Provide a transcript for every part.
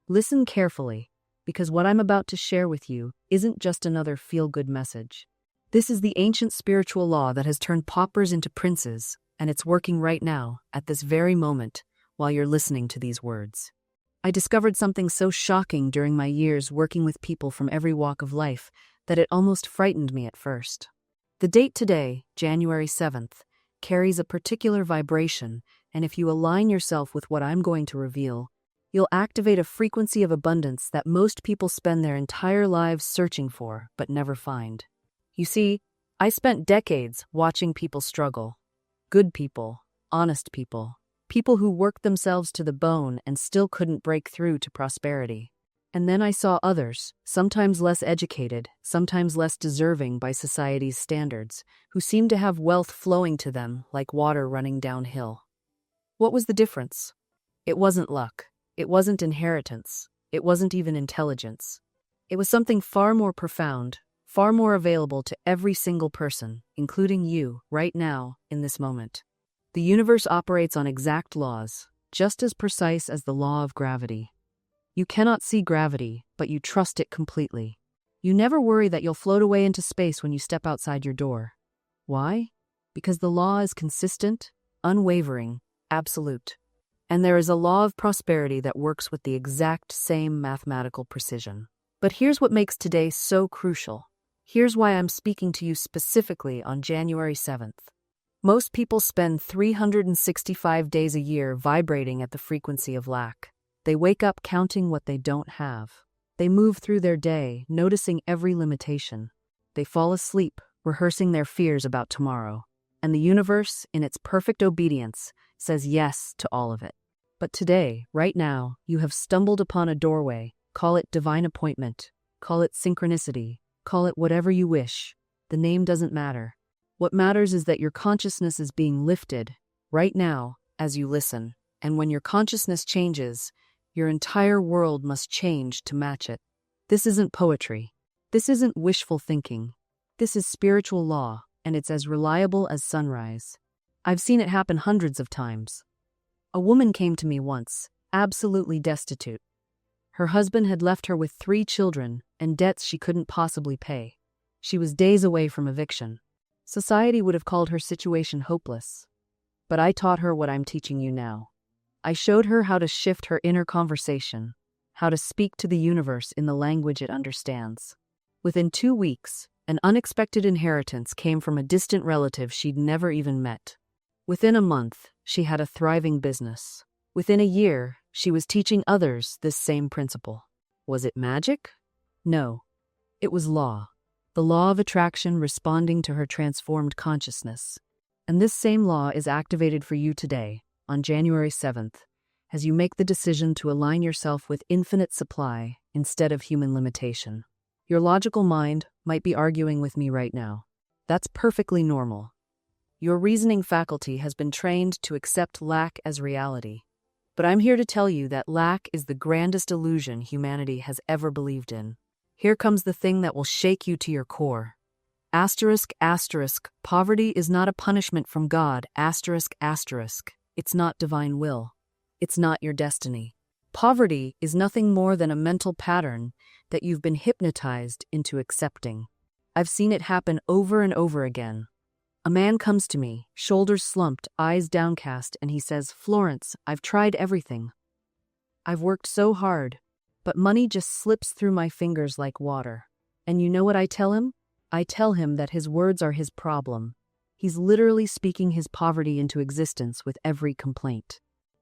Listen carefully, because what I'm about to share with you isn't just another feel-good message. This is the ancient spiritual law that has turned paupers into princes, and it's working right now, at this very moment, while you're listening to these words. I discovered something so shocking during my years working with people from every walk of life that it almost frightened me at first. The date today, January 7th, carries a particular vibration, and if you align yourself with what I'm going to reveal, you'll activate a frequency of abundance that most people spend their entire lives searching for but never find. You see, I spent decades watching people struggle. Good people, honest people, people who worked themselves to the bone and still couldn't break through to prosperity. And then I saw others, sometimes less educated, sometimes less deserving by society's standards, who seemed to have wealth flowing to them like water running downhill. What was the difference? It wasn't luck. It wasn't inheritance. It wasn't even intelligence. It was something far more profound, far more available to every single person, including you, right now, in this moment. The universe operates on exact laws, just as precise as the law of gravity. You cannot see gravity, but you trust it completely. You never worry that you'll float away into space when you step outside your door. Why? Because the law is consistent, unwavering, absolute. And there is a law of prosperity that works with the exact same mathematical precision. But here's what makes today so crucial. Here's why I'm speaking to you specifically on January 7th. Most people spend 365 days a year vibrating at the frequency of lack. They wake up counting what they don't have. They move through their day, noticing every limitation. They fall asleep, rehearsing their fears about tomorrow. And the universe, in its perfect obedience, says yes to all of it. But today, right now, you have stumbled upon a doorway. Call it divine appointment. Call it synchronicity. Call it whatever you wish. The name doesn't matter. What matters is that your consciousness is being lifted, right now, as you listen. And when your consciousness changes, your entire world must change to match it. This isn't poetry. This isn't wishful thinking. This is spiritual law, and it's as reliable as sunrise. I've seen it happen hundreds of times. A woman came to me once, absolutely destitute. Her husband had left her with 3 children and debts she couldn't possibly pay. She was days away from eviction. Society would have called her situation hopeless. But I taught her what I'm teaching you now. I showed her how to shift her inner conversation, how to speak to the universe in the language it understands. Within 2 weeks, an unexpected inheritance came from a distant relative she'd never even met. Within a month, she had a thriving business. Within a year, she was teaching others this same principle. Was it magic? No. It was law. The law of attraction responding to her transformed consciousness. And this same law is activated for you today, on January 7th, as you make the decision to align yourself with infinite supply instead of human limitation. Your logical mind might be arguing with me right now. That's perfectly normal. Your reasoning faculty has been trained to accept lack as reality. But I'm here to tell you that lack is the grandest illusion humanity has ever believed in. Here comes the thing that will shake you to your core. Asterisk, asterisk, poverty is not a punishment from God, asterisk, asterisk. It's not divine will. It's not your destiny. Poverty is nothing more than a mental pattern that you've been hypnotized into accepting. I've seen it happen over and over again. A man comes to me, shoulders slumped, eyes downcast, and he says, "Florence, I've tried everything. I've worked so hard, but money just slips through my fingers like water." And you know what I tell him? I tell him that his words are his problem. He's literally speaking his poverty into existence with every complaint.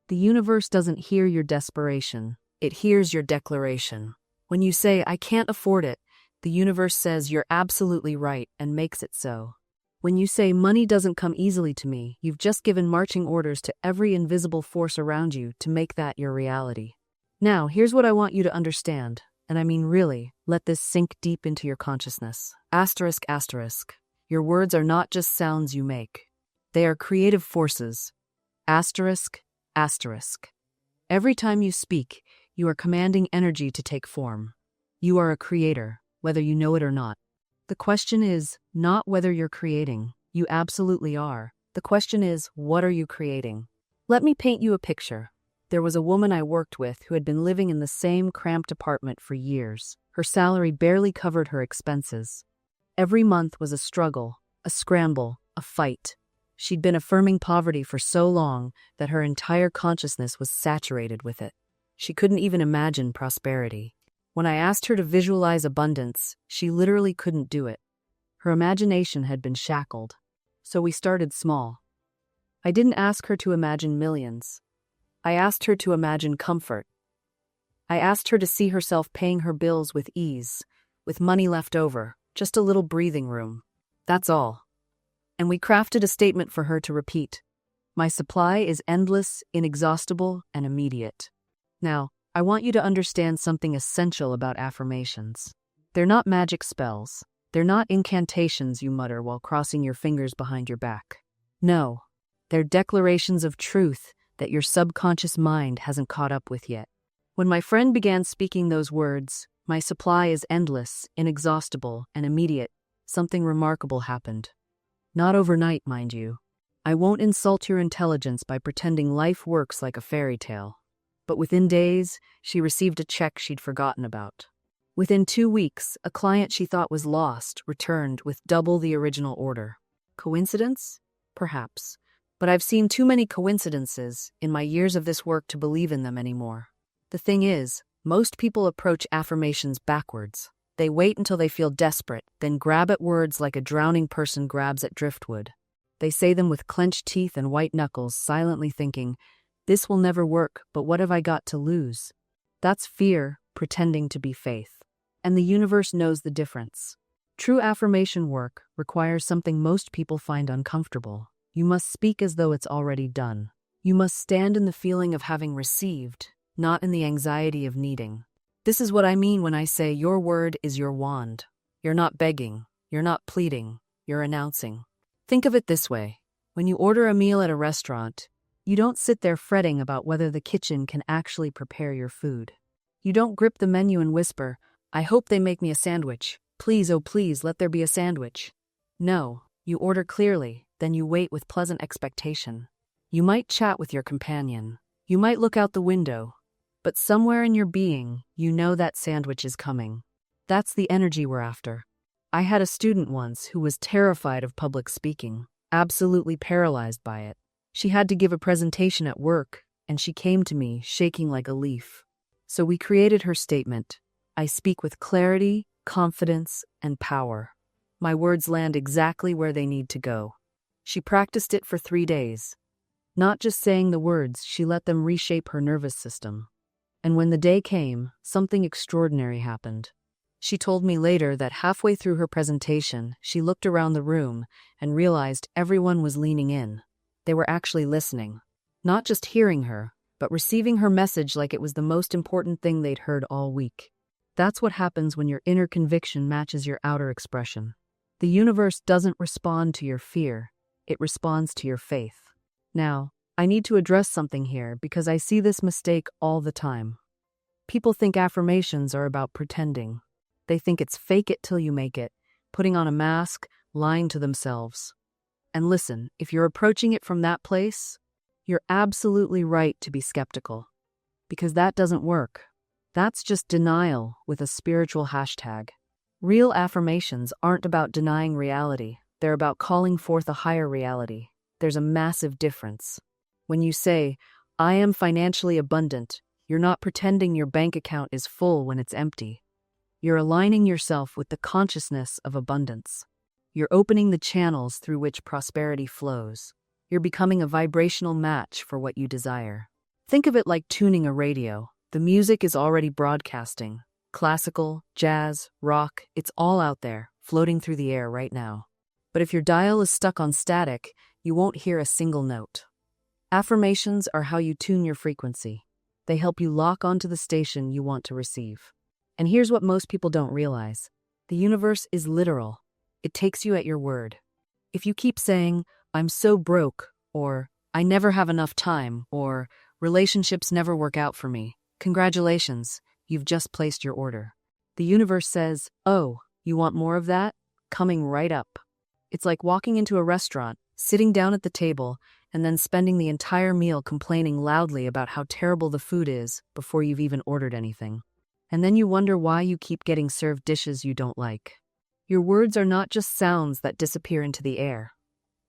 The universe doesn't hear your desperation. It hears your declaration. When you say, "I can't afford it," the universe says you're absolutely right and makes it so. When you say, "Money doesn't come easily to me," you've just given marching orders to every invisible force around you to make that your reality. Now, here's what I want you to understand, and I mean really, let this sink deep into your consciousness. Asterisk, asterisk. Your words are not just sounds you make. They are creative forces. Asterisk, asterisk. Every time you speak, you are commanding energy to take form. You are a creator, whether you know it or not. The question is not whether you're creating. You absolutely are. The question is, what are you creating? Let me paint you a picture. There was a woman I worked with who had been living in the same cramped apartment for years. Her salary barely covered her expenses. Every month was a struggle, a scramble, a fight. She'd been affirming poverty for so long that her entire consciousness was saturated with it. She couldn't even imagine prosperity. When I asked her to visualize abundance, she literally couldn't do it. Her imagination had been shackled. So we started small. I didn't ask her to imagine millions. I asked her to imagine comfort. I asked her to see herself paying her bills with ease, with money left over, just a little breathing room. That's all. And we crafted a statement for her to repeat. My supply is endless, inexhaustible, and immediate. Now, I want you to understand something essential about affirmations. They're not magic spells. They're not incantations you mutter while crossing your fingers behind your back. No, they're declarations of truth that your subconscious mind hasn't caught up with yet. When my friend began speaking those words, my supply is endless, inexhaustible, and immediate, something remarkable happened. Not overnight, mind you. I won't insult your intelligence by pretending life works like a fairy tale. But within days, she received a check she'd forgotten about. Within 2 weeks, a client she thought was lost returned with double the original order. Coincidence? Perhaps. But I've seen too many coincidences in my years of this work to believe in them anymore. The thing is, most people approach affirmations backwards. They wait until they feel desperate, then grab at words like a drowning person grabs at driftwood. They say them with clenched teeth and white knuckles, silently thinking, "This will never work, but what have I got to lose?" That's fear pretending to be faith. And the universe knows the difference. True affirmation work requires something most people find uncomfortable. You must speak as though it's already done. You must stand in the feeling of having received, not in the anxiety of needing. This is what I mean when I say your word is your wand. You're not begging. You're not pleading. You're announcing. Think of it this way. When you order a meal at a restaurant, you don't sit there fretting about whether the kitchen can actually prepare your food. You don't grip the menu and whisper, "I hope they make me a sandwich. Please, oh please, let there be a sandwich." No, you order clearly, then you wait with pleasant expectation. You might chat with your companion. You might look out the window. But somewhere in your being, you know that sandwich is coming. That's the energy we're after. I had a student once who was terrified of public speaking, absolutely paralyzed by it. She had to give a presentation at work, and she came to me shaking like a leaf. So we created her statement. I speak with clarity, confidence, and power. My words land exactly where they need to go. She practiced it for 3 days. Not just saying the words, she let them reshape her nervous system. And when the day came, something extraordinary happened. She told me later that halfway through her presentation, she looked around the room and realized everyone was leaning in. They were actually listening. Not just hearing her, but receiving her message like it was the most important thing they'd heard all week. That's what happens when your inner conviction matches your outer expression. The universe doesn't respond to your fear. It responds to your faith. Now, I need to address something here because I see this mistake all the time. People think affirmations are about pretending. They think it's fake it till you make it, putting on a mask, lying to themselves. And listen, if you're approaching it from that place, you're absolutely right to be skeptical. Because that doesn't work. That's just denial with a spiritual hashtag. Real affirmations aren't about denying reality. They're about calling forth a higher reality. There's a massive difference. When you say, "I am financially abundant," you're not pretending your bank account is full when it's empty. You're aligning yourself with the consciousness of abundance. You're opening the channels through which prosperity flows. You're becoming a vibrational match for what you desire. Think of it like tuning a radio. The music is already broadcasting. Classical, jazz, rock, it's all out there, floating through the air right now. But if your dial is stuck on static, you won't hear a single note. Affirmations are how you tune your frequency. They help you lock onto the station you want to receive. And here's what most people don't realize. The universe is literal. It takes you at your word. If you keep saying, "I'm so broke," or "I never have enough time," or "relationships never work out for me," congratulations, you've just placed your order. The universe says, "Oh, you want more of that? Coming right up." It's like walking into a restaurant, sitting down at the table, and then spending the entire meal complaining loudly about how terrible the food is before you've even ordered anything. And then you wonder why you keep getting served dishes you don't like. Your words are not just sounds that disappear into the air.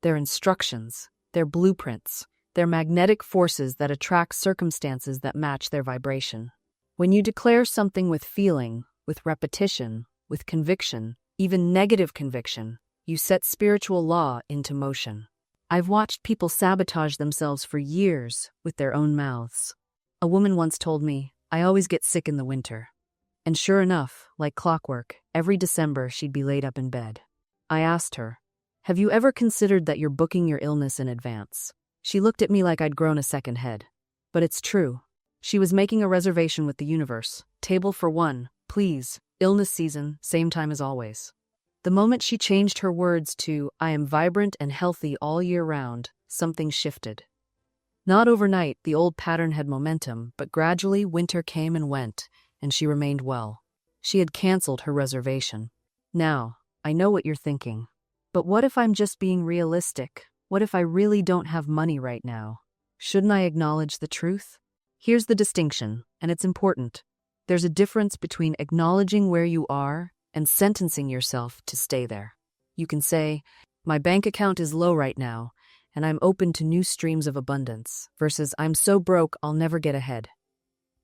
They're instructions, they're blueprints, they're magnetic forces that attract circumstances that match their vibration. When you declare something with feeling, with repetition, with conviction, even negative conviction, you set spiritual law into motion. I've watched people sabotage themselves for years with their own mouths. A woman once told me, "I always get sick in the winter." And sure enough, like clockwork, every December she'd be laid up in bed. I asked her, "Have you ever considered that you're booking your illness in advance?" She looked at me like I'd grown a second head. But it's true. She was making a reservation with the universe. Table for one, please. Illness season, same time as always. The moment she changed her words to, "I am vibrant and healthy all year round," something shifted. Not overnight, the old pattern had momentum, but gradually winter came and went, and she remained well. She had canceled her reservation. Now, I know what you're thinking. But what if I'm just being realistic? What if I really don't have money right now? Shouldn't I acknowledge the truth? Here's the distinction, and it's important. There's a difference between acknowledging where you are and sentencing yourself to stay there. You can say, "My bank account is low right now, and I'm open to new streams of abundance," versus "I'm so broke I'll never get ahead."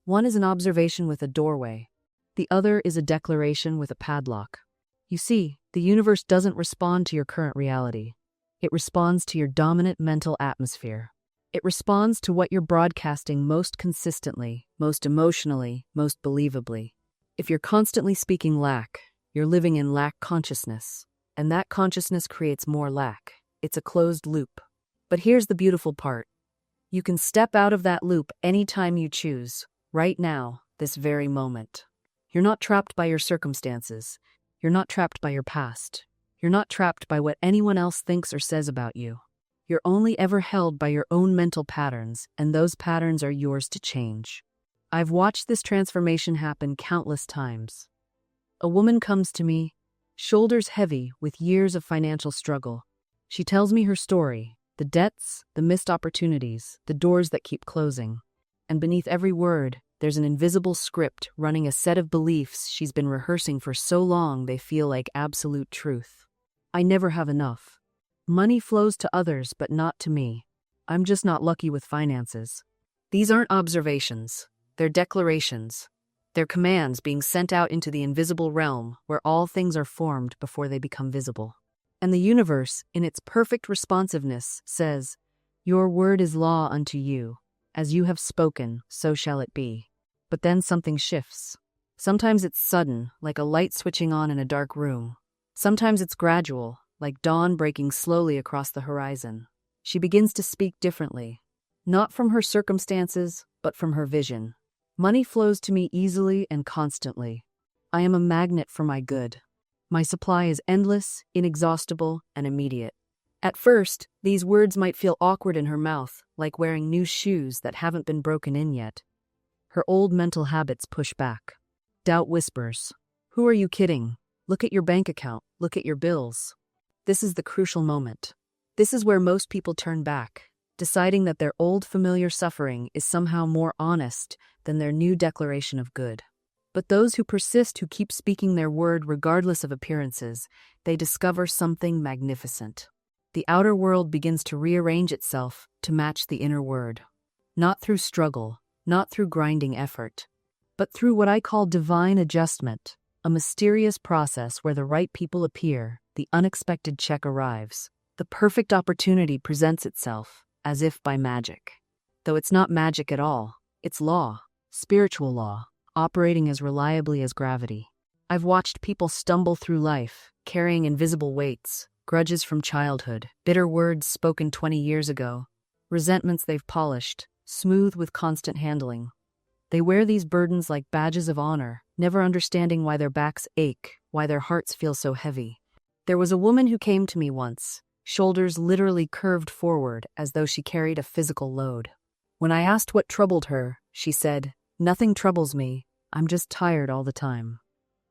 One is an observation with a doorway. The other is a declaration with a padlock. You see, the universe doesn't respond to your current reality. It responds to your dominant mental atmosphere. It responds to what you're broadcasting most consistently, most emotionally, most believably. If you're constantly speaking lack, you're living in lack consciousness, and that consciousness creates more lack. It's a closed loop. But here's the beautiful part. You can step out of that loop anytime you choose, right now, this very moment. You're not trapped by your circumstances. You're not trapped by your past. You're not trapped by what anyone else thinks or says about you. You're only ever held by your own mental patterns, and those patterns are yours to change. I've watched this transformation happen countless times. A woman comes to me, shoulders heavy with years of financial struggle. She tells me her story, the debts, the missed opportunities, the doors that keep closing. And beneath every word, there's an invisible script running a set of beliefs she's been rehearsing for so long they feel like absolute truth. I never have enough. Money flows to others, but not to me. I'm just not lucky with finances. These aren't observations. They're declarations. They're commands being sent out into the invisible realm where all things are formed before they become visible. And the universe, in its perfect responsiveness, says, "Your word is law unto you. As you have spoken, so shall it be." But then something shifts. Sometimes it's sudden, like a light switching on in a dark room. Sometimes it's gradual, like dawn breaking slowly across the horizon. She begins to speak differently, not from her circumstances, but from her vision. Money flows to me easily and constantly. I am a magnet for my good. My supply is endless, inexhaustible, and immediate. At first, these words might feel awkward in her mouth, like wearing new shoes that haven't been broken in yet. Her old mental habits push back. Doubt whispers, "Who are you kidding? Look at your bank account. Look at your bills." This is the crucial moment. This is where most people turn back, deciding that their old familiar suffering is somehow more honest than their new declaration of good. But those who persist, who keep speaking their word regardless of appearances, they discover something magnificent. The outer world begins to rearrange itself to match the inner word. Not through struggle, not through grinding effort, but through what I call divine adjustment, a mysterious process where the right people appear, the unexpected check arrives, the perfect opportunity presents itself, as if by magic. Though it's not magic at all, it's law, spiritual law, operating as reliably as gravity. I've watched people stumble through life, carrying invisible weights, grudges from childhood, bitter words spoken 20 years ago, resentments they've polished, smooth with constant handling. They wear these burdens like badges of honor, never understanding why their backs ache, why their hearts feel so heavy. There was a woman who came to me once, shoulders literally curved forward as though she carried a physical load. When I asked what troubled her, she said, "Nothing troubles me, I'm just tired all the time."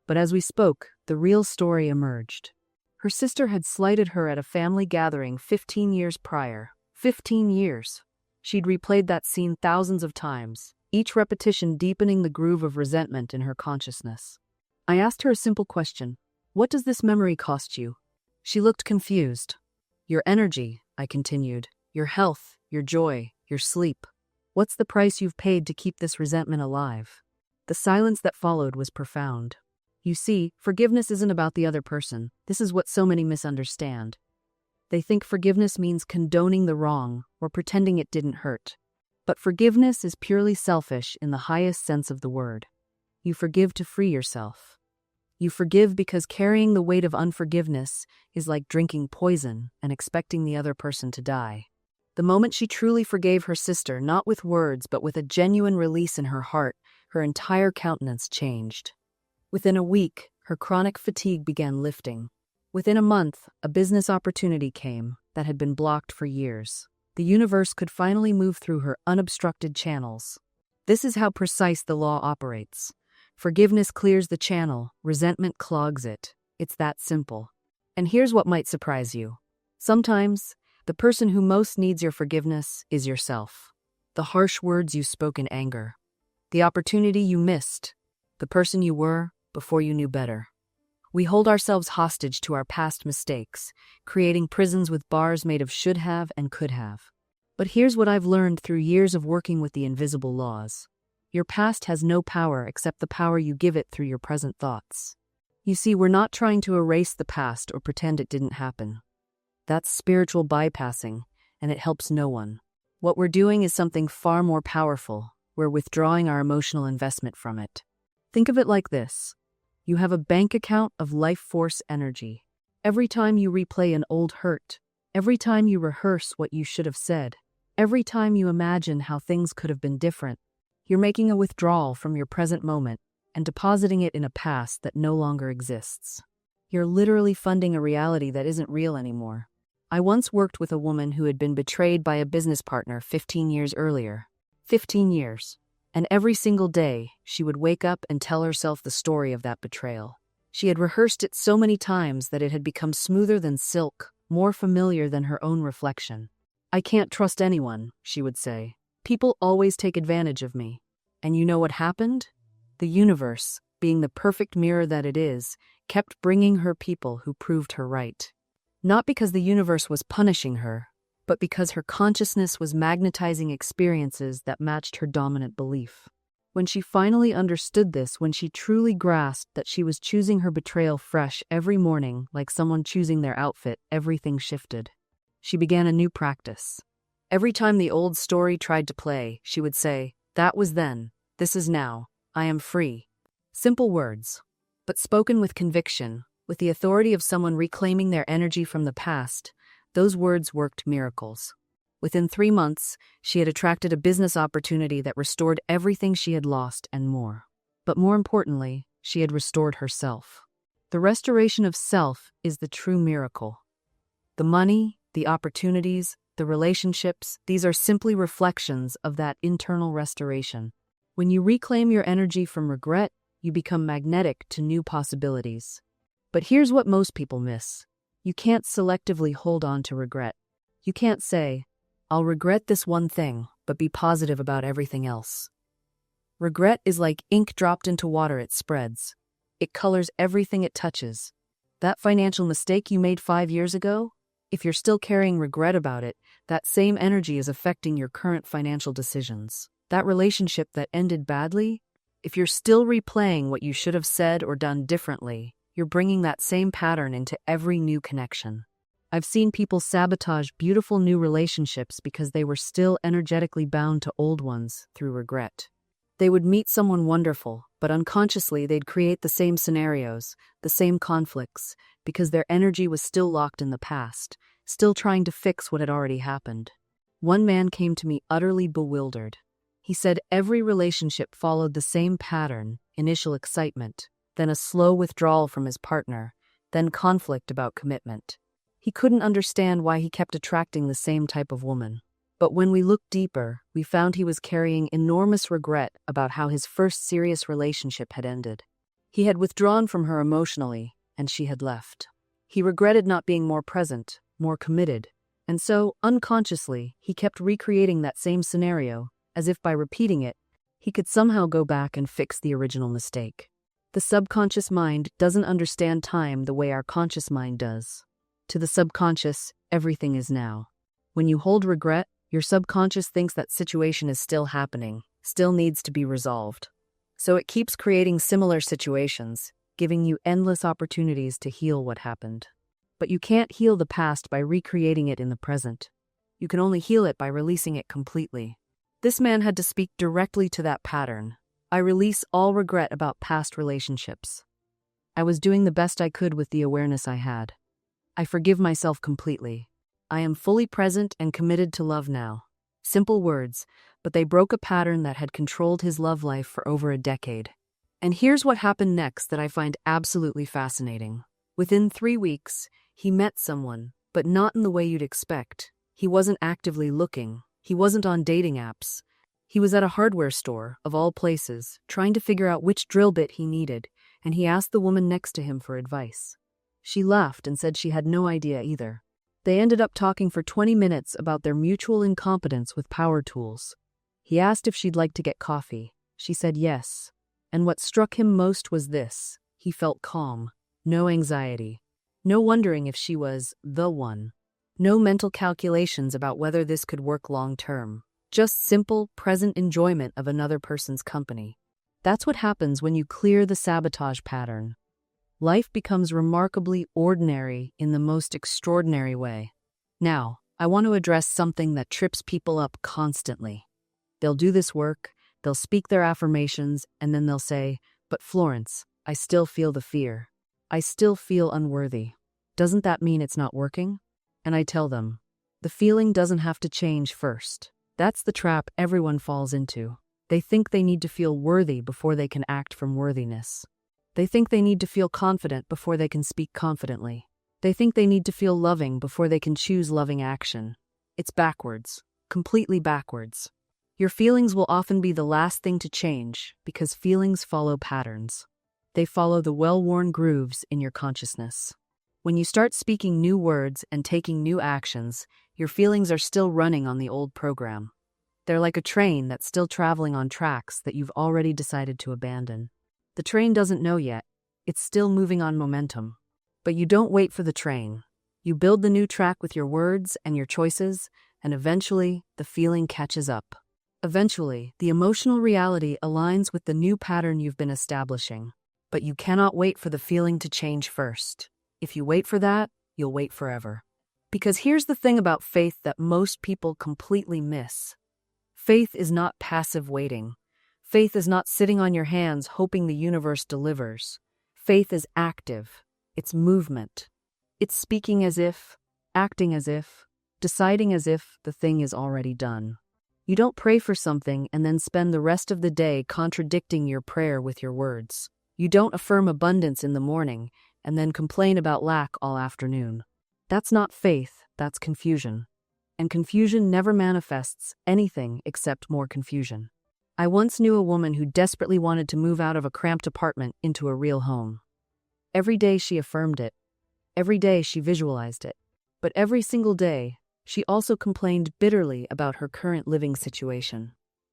But as we spoke, the real story emerged. Her sister had slighted her at a family gathering 15 years prior, 15 years. She'd replayed that scene thousands of times, each repetition deepening the groove of resentment in her consciousness. I asked her a simple question. What does this memory cost you? She looked confused. Your energy, I continued. Your health, your joy, your sleep. What's the price you've paid to keep this resentment alive? The silence that followed was profound. You see, forgiveness isn't about the other person. This is what so many misunderstand. They think forgiveness means condoning the wrong or pretending it didn't hurt. But forgiveness is purely selfish in the highest sense of the word. You forgive to free yourself. You forgive because carrying the weight of unforgiveness is like drinking poison and expecting the other person to die. The moment she truly forgave her sister, not with words but with a genuine release in her heart, her entire countenance changed. Within a week, her chronic fatigue began lifting. Within a month, a business opportunity came that had been blocked for years. The universe could finally move through her unobstructed channels. This is how precise the law operates. Forgiveness clears the channel, resentment clogs it. It's that simple. And here's what might surprise you. Sometimes, the person who most needs your forgiveness is yourself. The harsh words you spoke in anger. The opportunity you missed. The person you were before you knew better. We hold ourselves hostage to our past mistakes, creating prisons with bars made of should have and could have. But here's what I've learned through years of working with the invisible laws. Your past has no power except the power you give it through your present thoughts. You see, we're not trying to erase the past or pretend it didn't happen. That's spiritual bypassing, and it helps no one. What we're doing is something far more powerful. We're withdrawing our emotional investment from it. Think of it like this. You have a bank account of life force energy. Every time you replay an old hurt, every time you rehearse what you should have said, every time you imagine how things could have been different, you're making a withdrawal from your present moment and depositing it in a past that no longer exists. You're literally funding a reality that isn't real anymore. I once worked with a woman who had been betrayed by a business partner 15 years earlier. 15 years. And every single day, she would wake up and tell herself the story of that betrayal. She had rehearsed it so many times that it had become smoother than silk, more familiar than her own reflection. I can't trust anyone, she would say. People always take advantage of me. And you know what happened? The universe, being the perfect mirror that it is, kept bringing her people who proved her right. Not because the universe was punishing her, but because her consciousness was magnetizing experiences that matched her dominant belief. When she finally understood this, when she truly grasped that she was choosing her betrayal fresh every morning, like someone choosing their outfit, everything shifted. She began a new practice. Every time the old story tried to play, she would say, "That was then, this is now, I am free." Simple words, but spoken with conviction, with the authority of someone reclaiming their energy from the past. Those words worked miracles. Within 3 months, she had attracted a business opportunity that restored everything she had lost and more. But more importantly, she had restored herself. The restoration of self is the true miracle. The money, the opportunities, the relationships, these are simply reflections of that internal restoration. When you reclaim your energy from regret, you become magnetic to new possibilities. But here's what most people miss. You can't selectively hold on to regret. You can't say, "I'll regret this one thing, but be positive about everything else." Regret is like ink dropped into water, it spreads. It colors everything it touches. That financial mistake you made 5 years ago? If you're still carrying regret about it, that same energy is affecting your current financial decisions. That relationship that ended badly? If you're still replaying what you should have said or done differently, you're bringing that same pattern into every new connection. I've seen people sabotage beautiful new relationships because they were still energetically bound to old ones through regret. They would meet someone wonderful, but unconsciously they'd create the same scenarios, the same conflicts, because their energy was still locked in the past, still trying to fix what had already happened. One man came to me utterly bewildered. He said every relationship followed the same pattern: initial excitement, then a slow withdrawal from his partner, then conflict about commitment. He couldn't understand why he kept attracting the same type of woman. But when we looked deeper, we found he was carrying enormous regret about how his first serious relationship had ended. He had withdrawn from her emotionally, and she had left. He regretted not being more present, more committed, And so, unconsciously, he kept recreating that same scenario, as if by repeating it, he could somehow go back and fix the original mistake. The subconscious mind doesn't understand time the way our conscious mind does. To the subconscious, everything is now. When you hold regret, your subconscious thinks that situation is still happening, still needs to be resolved. So it keeps creating similar situations, giving you endless opportunities to heal what happened. But you can't heal the past by recreating it in the present. You can only heal it by releasing it completely. This man had to speak directly to that pattern. I release all regret about past relationships. I was doing the best I could with the awareness I had. I forgive myself completely. I am fully present and committed to love now. Simple words, but they broke a pattern that had controlled his love life for over a decade. And here's what happened next that I find absolutely fascinating. Within 3 weeks, he met someone, but not in the way you'd expect. He wasn't actively looking. He wasn't on dating apps. He was at a hardware store, of all places, trying to figure out which drill bit he needed, and he asked the woman next to him for advice. She laughed and said she had no idea either. They ended up talking for 20 minutes about their mutual incompetence with power tools. He asked if she'd like to get coffee. She said yes. And what struck him most was this: he felt calm, no anxiety. No wondering if she was the one. No mental calculations about whether this could work long term. Just simple, present enjoyment of another person's company. That's what happens when you clear the sabotage pattern. Life becomes remarkably ordinary in the most extraordinary way. Now, I want to address something that trips people up constantly. They'll do this work, they'll speak their affirmations, and then they'll say, "But Florence, I still feel the fear. I still feel unworthy. Doesn't that mean it's not working?" And I tell them, the feeling doesn't have to change first. That's the trap everyone falls into. They think they need to feel worthy before they can act from worthiness. They think they need to feel confident before they can speak confidently. They think they need to feel loving before they can choose loving action. It's backwards, completely backwards. Your feelings will often be the last thing to change because feelings follow patterns. They follow the well-worn grooves in your consciousness. When you start speaking new words and taking new actions, your feelings are still running on the old program. They're like a train that's still traveling on tracks that you've already decided to abandon. The train doesn't know yet. It's still moving on momentum. But you don't wait for the train. You build the new track with your words and your choices, and eventually, the feeling catches up. Eventually, the emotional reality aligns with the new pattern you've been establishing. But you cannot wait for the feeling to change first. If you wait for that, you'll wait forever. Because here's the thing about faith that most people completely miss. Faith is not passive waiting. Faith is not sitting on your hands hoping the universe delivers. Faith is active. It's movement. It's speaking as if, acting as if, deciding as if the thing is already done. You don't pray for something and then spend the rest of the day contradicting your prayer with your words. You don't affirm abundance in the morning and then complain about lack all afternoon. That's not faith, that's confusion. And confusion never manifests anything except more confusion. I once knew a woman who desperately wanted to move out of a cramped apartment into a real home. Every day she affirmed it. Every day she visualized it. But every single day, she also complained bitterly about her current living situation.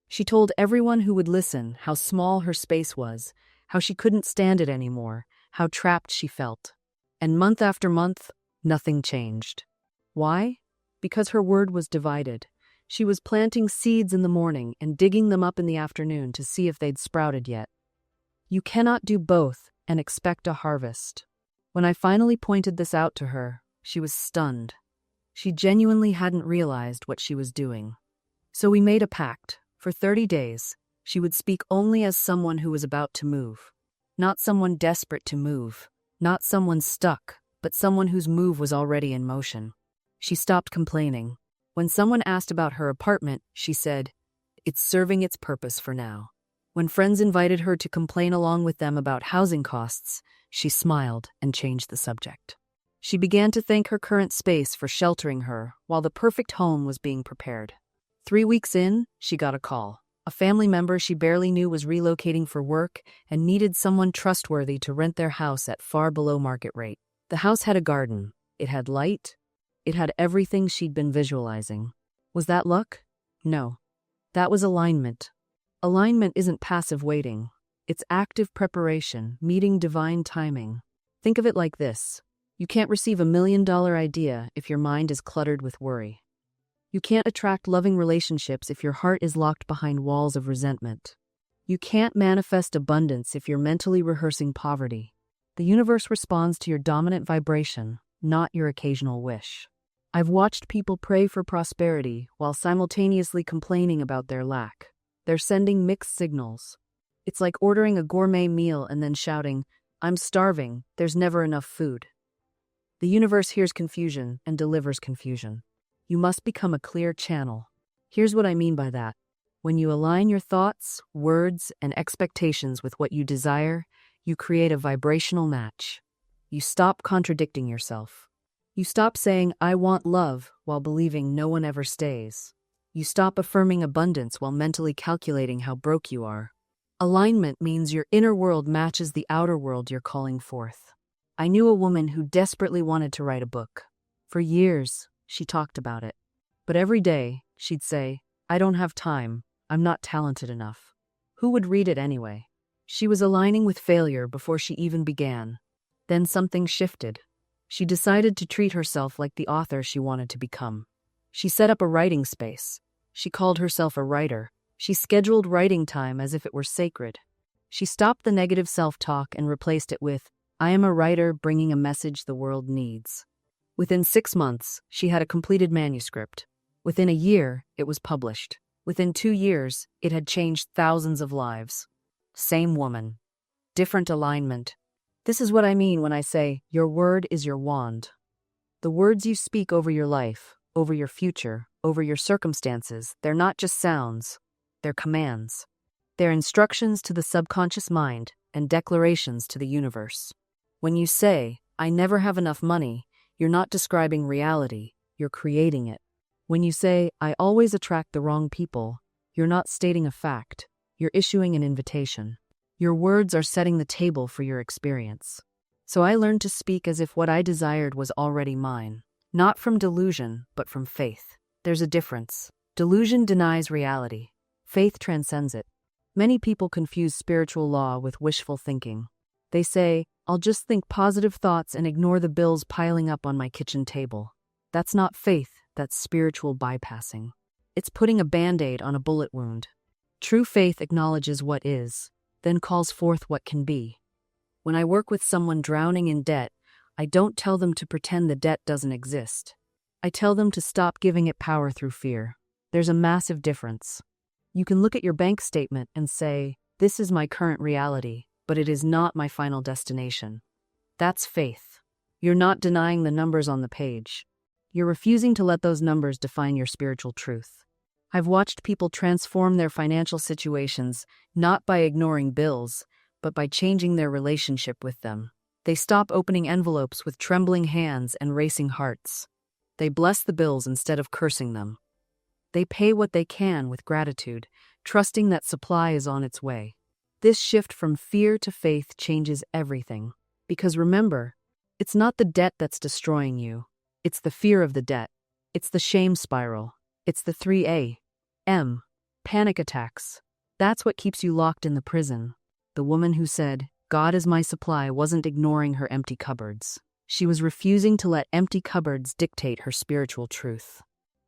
She told everyone who would listen how small her space was, how she couldn't stand it anymore, how trapped she felt. And month after month, nothing changed. Why? Because her word was divided. She was planting seeds in the morning and digging them up in the afternoon to see if they'd sprouted yet. You cannot do both and expect a harvest. When I finally pointed this out to her, she was stunned. She genuinely hadn't realized what she was doing. So we made a pact. For 30 days, she would speak only as someone who was about to move. Not someone desperate to move. Not someone stuck, but someone whose move was already in motion. She stopped complaining. When someone asked about her apartment, she said, "It's serving its purpose for now." When friends invited her to complain along with them about housing costs, she smiled and changed the subject. She began to thank her current space for sheltering her while the perfect home was being prepared. 3 weeks in, she got a call. A family member she barely knew was relocating for work and needed someone trustworthy to rent their house at far below market rate. The house had a garden. It had light. It had everything she'd been visualizing. Was that luck? No. That was alignment. Alignment isn't passive waiting. It's active preparation, meeting divine timing. Think of it like this. You can't receive $1 million idea if your mind is cluttered with worry. You can't attract loving relationships if your heart is locked behind walls of resentment. You can't manifest abundance if you're mentally rehearsing poverty. The universe responds to your dominant vibration, not your occasional wish. I've watched people pray for prosperity while simultaneously complaining about their lack. They're sending mixed signals. It's like ordering a gourmet meal and then shouting, "I'm starving, there's never enough food." The universe hears confusion and delivers confusion. You must become a clear channel. Here's what I mean by that. When you align your thoughts, words, and expectations with what you desire, you create a vibrational match. You stop contradicting yourself. You stop saying, "I want love," while believing no one ever stays. You stop affirming abundance while mentally calculating how broke you are. Alignment means your inner world matches the outer world you're calling forth. I knew a woman who desperately wanted to write a book. For years, she talked about it. But every day, she'd say, "I don't have time. I'm not talented enough." Who would read it anyway? She was aligning with failure before she even began. Then something shifted. She decided to treat herself like the author she wanted to become. She set up a writing space. She called herself a writer. She scheduled writing time as if it were sacred. She stopped the negative self-talk and replaced it with, "I am a writer bringing a message the world needs." Within 6 months, she had a completed manuscript. Within a year, it was published. Within 2 years, it had changed thousands of lives. Same woman. Different alignment. This is what I mean when I say, your word is your wand. The words you speak over your life, over your future, over your circumstances, they're not just sounds. They're commands. They're instructions to the subconscious mind and declarations to the universe. When you say, "I never have enough money," you're not describing reality, you're creating it. When you say, "I always attract the wrong people," you're not stating a fact, you're issuing an invitation. Your words are setting the table for your experience. So I learned to speak as if what I desired was already mine. Not from delusion, but from faith. There's a difference. Delusion denies reality. Faith transcends it. Many people confuse spiritual law with wishful thinking. They say, "I'll just think positive thoughts and ignore the bills piling up on my kitchen table." That's not faith, that's spiritual bypassing. It's putting a band-aid on a bullet wound. True faith acknowledges what is, then calls forth what can be. When I work with someone drowning in debt, I don't tell them to pretend the debt doesn't exist. I tell them to stop giving it power through fear. There's a massive difference. You can look at your bank statement and say, "This is my current reality, but it is not my final destination." That's faith. You're not denying the numbers on the page. You're refusing to let those numbers define your spiritual truth. I've watched people transform their financial situations not by ignoring bills, but by changing their relationship with them. They stop opening envelopes with trembling hands and racing hearts. They bless the bills instead of cursing them. They pay what they can with gratitude, trusting that supply is on its way. This shift from fear to faith changes everything. Because remember, it's not the debt that's destroying you. It's the fear of the debt. It's the shame spiral. It's the 3 AM. Panic attacks. That's what keeps you locked in the prison. The woman who said, "God is my supply," wasn't ignoring her empty cupboards. She was refusing to let empty cupboards dictate her spiritual truth.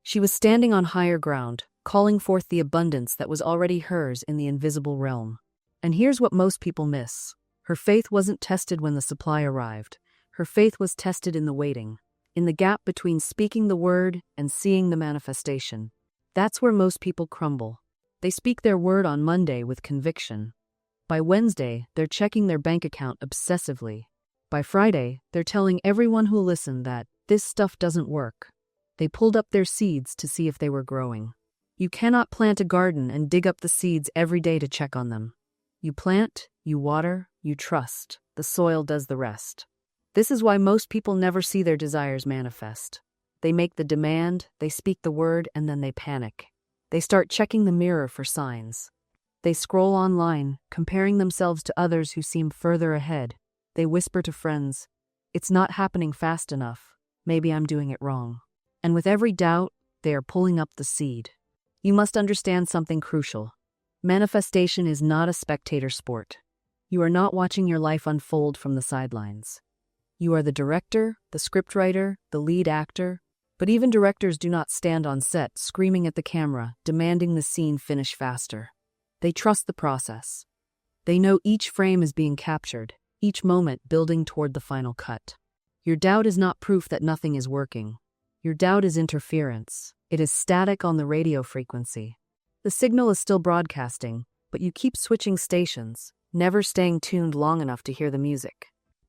She was standing on higher ground, calling forth the abundance that was already hers in the invisible realm. And here's what most people miss. Her faith wasn't tested when the supply arrived. Her faith was tested in the waiting, in the gap between speaking the word and seeing the manifestation. That's where most people crumble. They speak their word on Monday with conviction. By Wednesday, they're checking their bank account obsessively. By Friday, they're telling everyone who'll listen that this stuff doesn't work. They pulled up their seeds to see if they were growing. You cannot plant a garden and dig up the seeds every day to check on them. You plant, you water, you trust. The soil does the rest. This is why most people never see their desires manifest. They make the demand, they speak the word, and then they panic. They start checking the mirror for signs. They scroll online, comparing themselves to others who seem further ahead. They whisper to friends, "It's not happening fast enough. Maybe I'm doing it wrong." And with every doubt, they are pulling up the seed. You must understand something crucial. Manifestation is not a spectator sport. You are not watching your life unfold from the sidelines. You are the director, the scriptwriter, the lead actor, but even directors do not stand on set screaming at the camera, demanding the scene finish faster. They trust the process. They know each frame is being captured, each moment building toward the final cut. Your doubt is not proof that nothing is working. Your doubt is interference. It is static on the radio frequency. The signal is still broadcasting, but you keep switching stations, never staying tuned long enough to hear the music.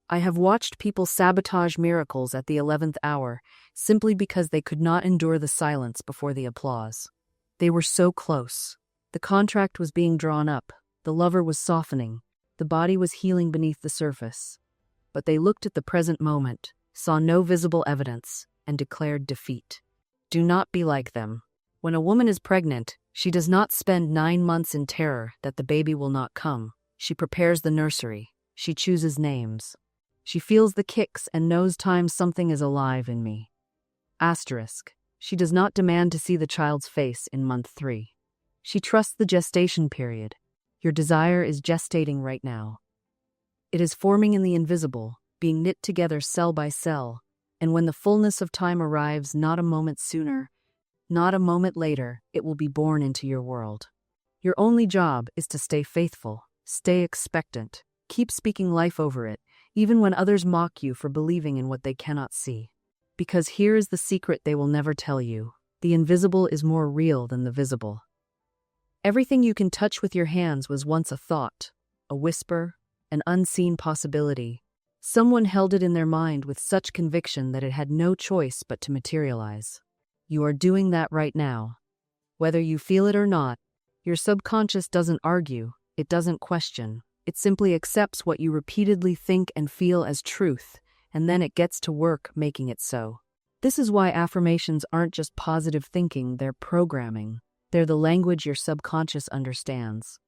I have watched people sabotage miracles at the 11th hour simply because they could not endure the silence before the applause. They were so close. The contract was being drawn up, the lover was softening, the body was healing beneath the surface. But they looked at the present moment, saw no visible evidence, and declared defeat. Do not be like them. When a woman is pregnant, she does not spend 9 months in terror that the baby will not come. She prepares the nursery. She chooses names. She feels the kicks and knows times something is alive in me. Asterisk. She does not demand to see the child's face in month 3. She trusts the gestation period. Your desire is gestating right now. It is forming in the invisible, being knit together cell by cell, and when the fullness of time arrives, not a moment sooner, not a moment later, it will be born into your world. Your only job is to stay faithful, stay expectant, keep speaking life over it, even when others mock you for believing in what they cannot see. Because here is the secret they will never tell you. The invisible is more real than the visible. Everything you can touch with your hands was once a thought, a whisper, an unseen possibility. Someone held it in their mind with such conviction that it had no choice but to materialize. You are doing that right now. Whether you feel it or not, your subconscious doesn't argue, it doesn't question. It simply accepts what you repeatedly think and feel as truth, and then it gets to work making it so. This is why affirmations aren't just positive thinking, they're programming. They're the language your subconscious understands.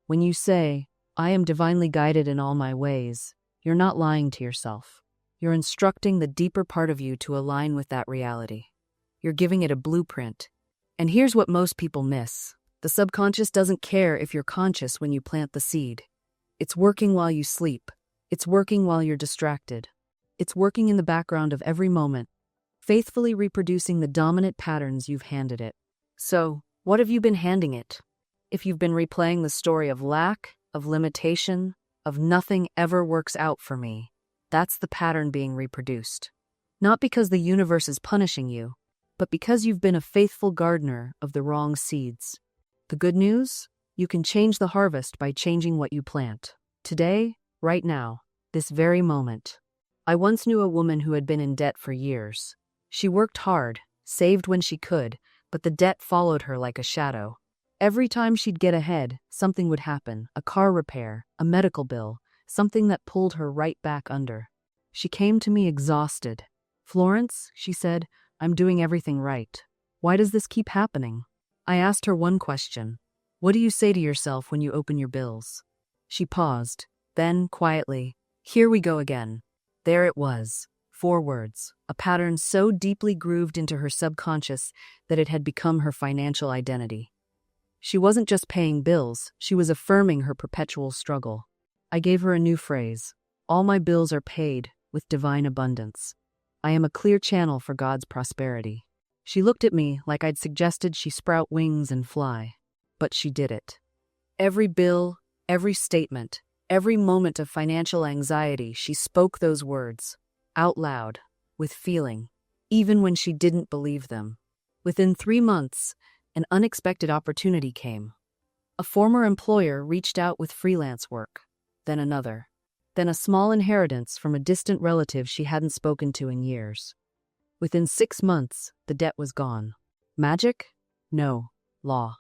When you say, "I am divinely guided in all my ways," you're not lying to yourself. You're instructing the deeper part of you to align with that reality. You're giving it a blueprint. And here's what most people miss. The subconscious doesn't care if you're conscious when you plant the seed. It's working while you sleep. It's working while you're distracted. It's working in the background of every moment, faithfully reproducing the dominant patterns you've handed it. So, what have you been handing it? If you've been replaying the story of lack, of limitation, of nothing ever works out for me, that's the pattern being reproduced. Not because the universe is punishing you, but because you've been a faithful gardener of the wrong seeds. The good news? You can change the harvest by changing what you plant. Today, right now, this very moment. I once knew a woman who had been in debt for years. She worked hard, saved when she could, but the debt followed her like a shadow. Every time she'd get ahead, something would happen, a car repair, a medical bill, something that pulled her right back under. She came to me exhausted. "Florence," she said, "I'm doing everything right. Why does this keep happening?" I asked her one question. "What do you say to yourself when you open your bills?" She paused. Then, quietly, "Here we go again." There it was. 4 words. A pattern so deeply grooved into her subconscious that it had become her financial identity. She wasn't just paying bills, she was affirming her perpetual struggle. I gave her a new phrase. "All my bills are paid with divine abundance. I am a clear channel for God's prosperity." She looked at me like I'd suggested she sprout wings and fly. But she did it. Every bill, every statement, every moment of financial anxiety, she spoke those words, out loud, with feeling, even when she didn't believe them. Within 3 months, an unexpected opportunity came. A former employer reached out with freelance work, then another, then a small inheritance from a distant relative she hadn't spoken to in years. Within 6 months, the debt was gone. Magic? No. Law.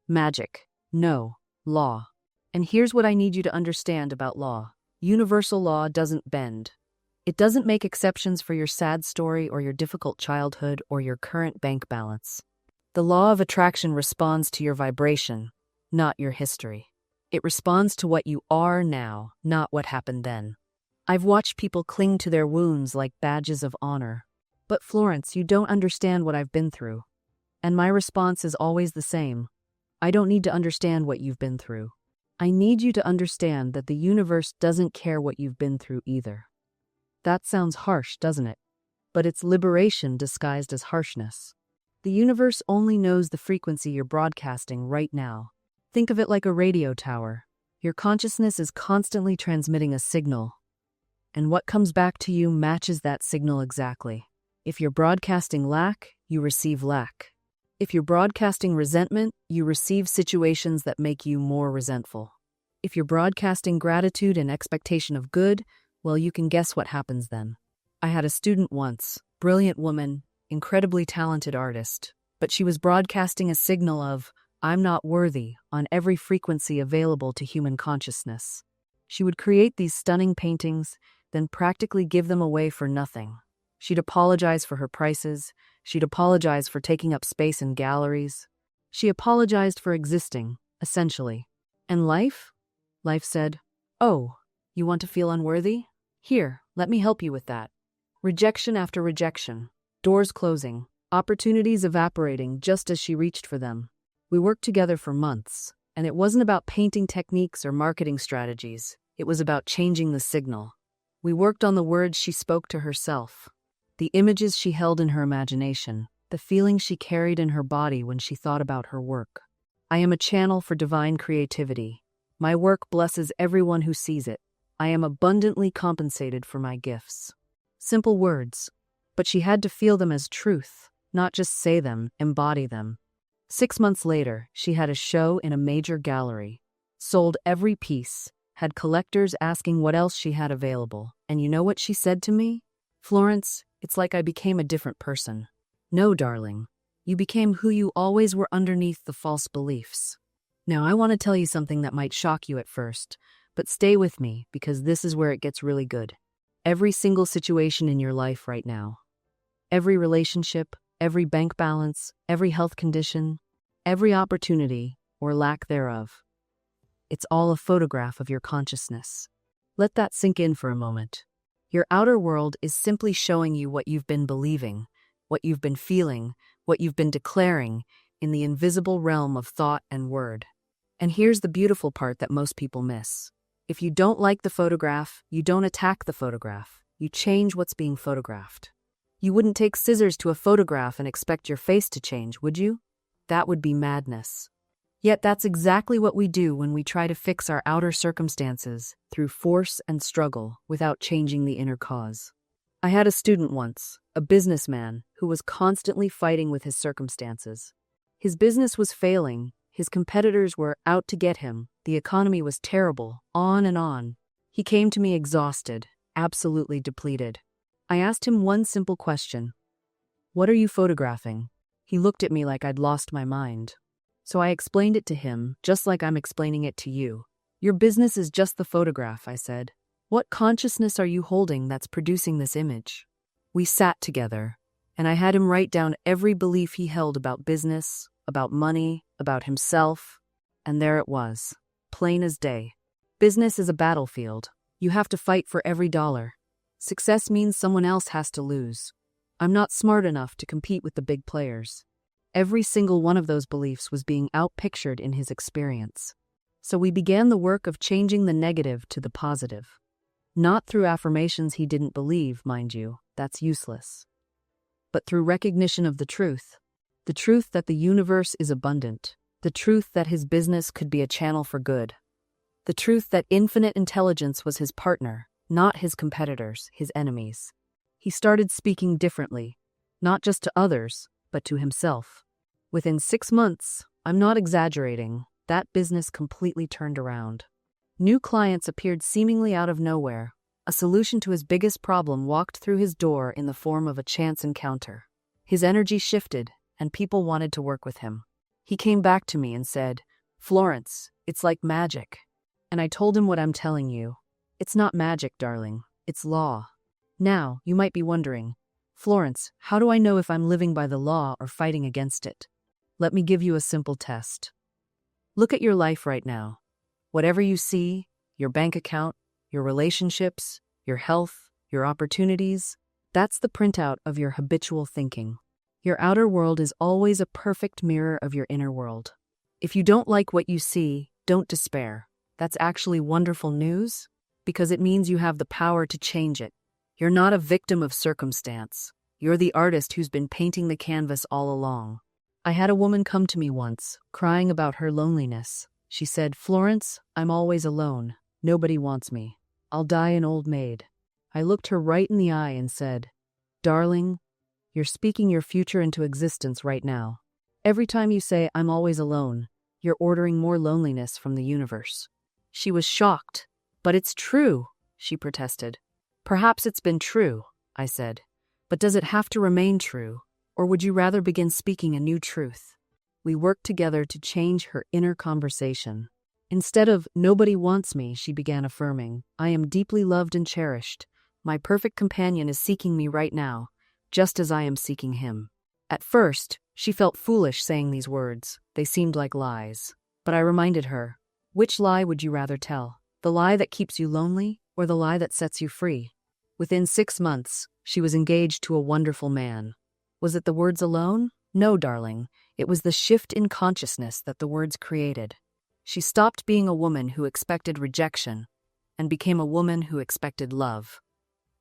Magic. No. Law. And here's what I need you to understand about law. Universal law doesn't bend. It doesn't make exceptions for your sad story or your difficult childhood or your current bank balance. The law of attraction responds to your vibration, not your history. It responds to what you are now, not what happened then. I've watched people cling to their wounds like badges of honor. "But Florence, you don't understand what I've been through." And my response is always the same. I don't need to understand what you've been through. I need you to understand that the universe doesn't care what you've been through either. That sounds harsh, doesn't it? But it's liberation disguised as harshness. The universe only knows the frequency you're broadcasting right now. Think of it like a radio tower. Your consciousness is constantly transmitting a signal, and what comes back to you matches that signal exactly. If you're broadcasting lack, you receive lack. If you're broadcasting resentment, you receive situations that make you more resentful. If you're broadcasting gratitude and expectation of good, well, you can guess what happens then. I had a student once, brilliant woman, incredibly talented artist, but she was broadcasting a signal of, "I'm not worthy," on every frequency available to human consciousness. She would create these stunning paintings, then practically give them away for nothing. She'd apologize for her prices. She'd apologize for taking up space in galleries. She apologized for existing, essentially. And life? Life said, "Oh, you want to feel unworthy? Here, let me help you with that." Rejection after rejection, doors closing, opportunities evaporating just as she reached for them. We worked together for months, and it wasn't about painting techniques or marketing strategies. It was about changing the signal. We worked on the words she spoke to herself, the images she held in her imagination, the feelings she carried in her body when she thought about her work. I am a channel for divine creativity. My work blesses everyone who sees it. I am abundantly compensated for my gifts. Simple words, but she had to feel them as truth, not just say them, embody them. 6 months later, she had a show in a major gallery, sold every piece, had collectors asking what else she had available. And you know what she said to me? "Florence, it's like I became a different person." No, darling. You became who you always were underneath the false beliefs. Now, I want to tell you something that might shock you at first, but stay with me because this is where it gets really good. Every single situation in your life right now, every relationship, every bank balance, every health condition, every opportunity, or lack thereof, it's all a photograph of your consciousness. Let that sink in for a moment. Your outer world is simply showing you what you've been believing, what you've been feeling, what you've been declaring in the invisible realm of thought and word. And here's the beautiful part that most people miss. If you don't like the photograph, you don't attack the photograph. You change what's being photographed. You wouldn't take scissors to a photograph and expect your face to change, would you? That would be madness. Yet that's exactly what we do when we try to fix our outer circumstances through force and struggle without changing the inner cause. I had a student once, a businessman, who was constantly fighting with his circumstances. His business was failing, his competitors were out to get him, the economy was terrible, on and on. He came to me exhausted, absolutely depleted. I asked him one simple question. "What are you photographing?" He looked at me like I'd lost my mind. So I explained it to him, just like I'm explaining it to you. "Your business is just the photograph," I said. "What consciousness are you holding that's producing this image?" We sat together, and I had him write down every belief he held about business, about money, about himself, and there it was, plain as day. Business is a battlefield. You have to fight for every dollar. Success means someone else has to lose. I'm not smart enough to compete with the big players. Every single one of those beliefs was being outpictured in his experience. So we began the work of changing the negative to the positive. Not through affirmations he didn't believe, mind you, that's useless. But through recognition of the truth that the universe is abundant, the truth that his business could be a channel for good, the truth that infinite intelligence was his partner, not his competitors, his enemies. He started speaking differently, not just to others, but to himself. Within 6 months, I'm not exaggerating, that business completely turned around. New clients appeared seemingly out of nowhere. A solution to his biggest problem walked through his door in the form of a chance encounter. His energy shifted, and people wanted to work with him. He came back to me and said, "Florence, it's like magic." And I told him what I'm telling you. It's not magic, darling. It's law. Now, you might be wondering, "Florence, how do I know if I'm living by the law or fighting against it?" Let me give you a simple test. Look at your life right now. Whatever you see, your bank account, your relationships, your health, your opportunities, That's the printout of your habitual thinking. Your outer world is always a perfect mirror of your inner world. If you don't like what you see, don't despair. That's actually wonderful news, because it means you have the power to change it. You're not a victim of circumstance. You're the artist who's been painting the canvas all along. I had a woman come to me once, crying about her loneliness. She said, "Florence, I'm always alone. Nobody wants me. I'll die an old maid." I looked her right in the eye and said, "Darling, you're speaking your future into existence right now. Every time you say, 'I'm always alone,' you're ordering more loneliness from the universe." She was shocked. "But it's true," she protested. "Perhaps it's been true," I said. "But does it have to remain true? Or would you rather begin speaking a new truth?" We worked together to change her inner conversation. Instead of, "Nobody wants me," she began affirming, "I am deeply loved and cherished. My perfect companion is seeking me right now, just as I am seeking him." At first, she felt foolish saying these words. They seemed like lies. But I reminded her, which lie would you rather tell? The lie that keeps you lonely, or the lie that sets you free? Within 6 months, she was engaged to a wonderful man. Was it the words alone? No, darling. It was the shift in consciousness that the words created. She stopped being a woman who expected rejection and became a woman who expected love.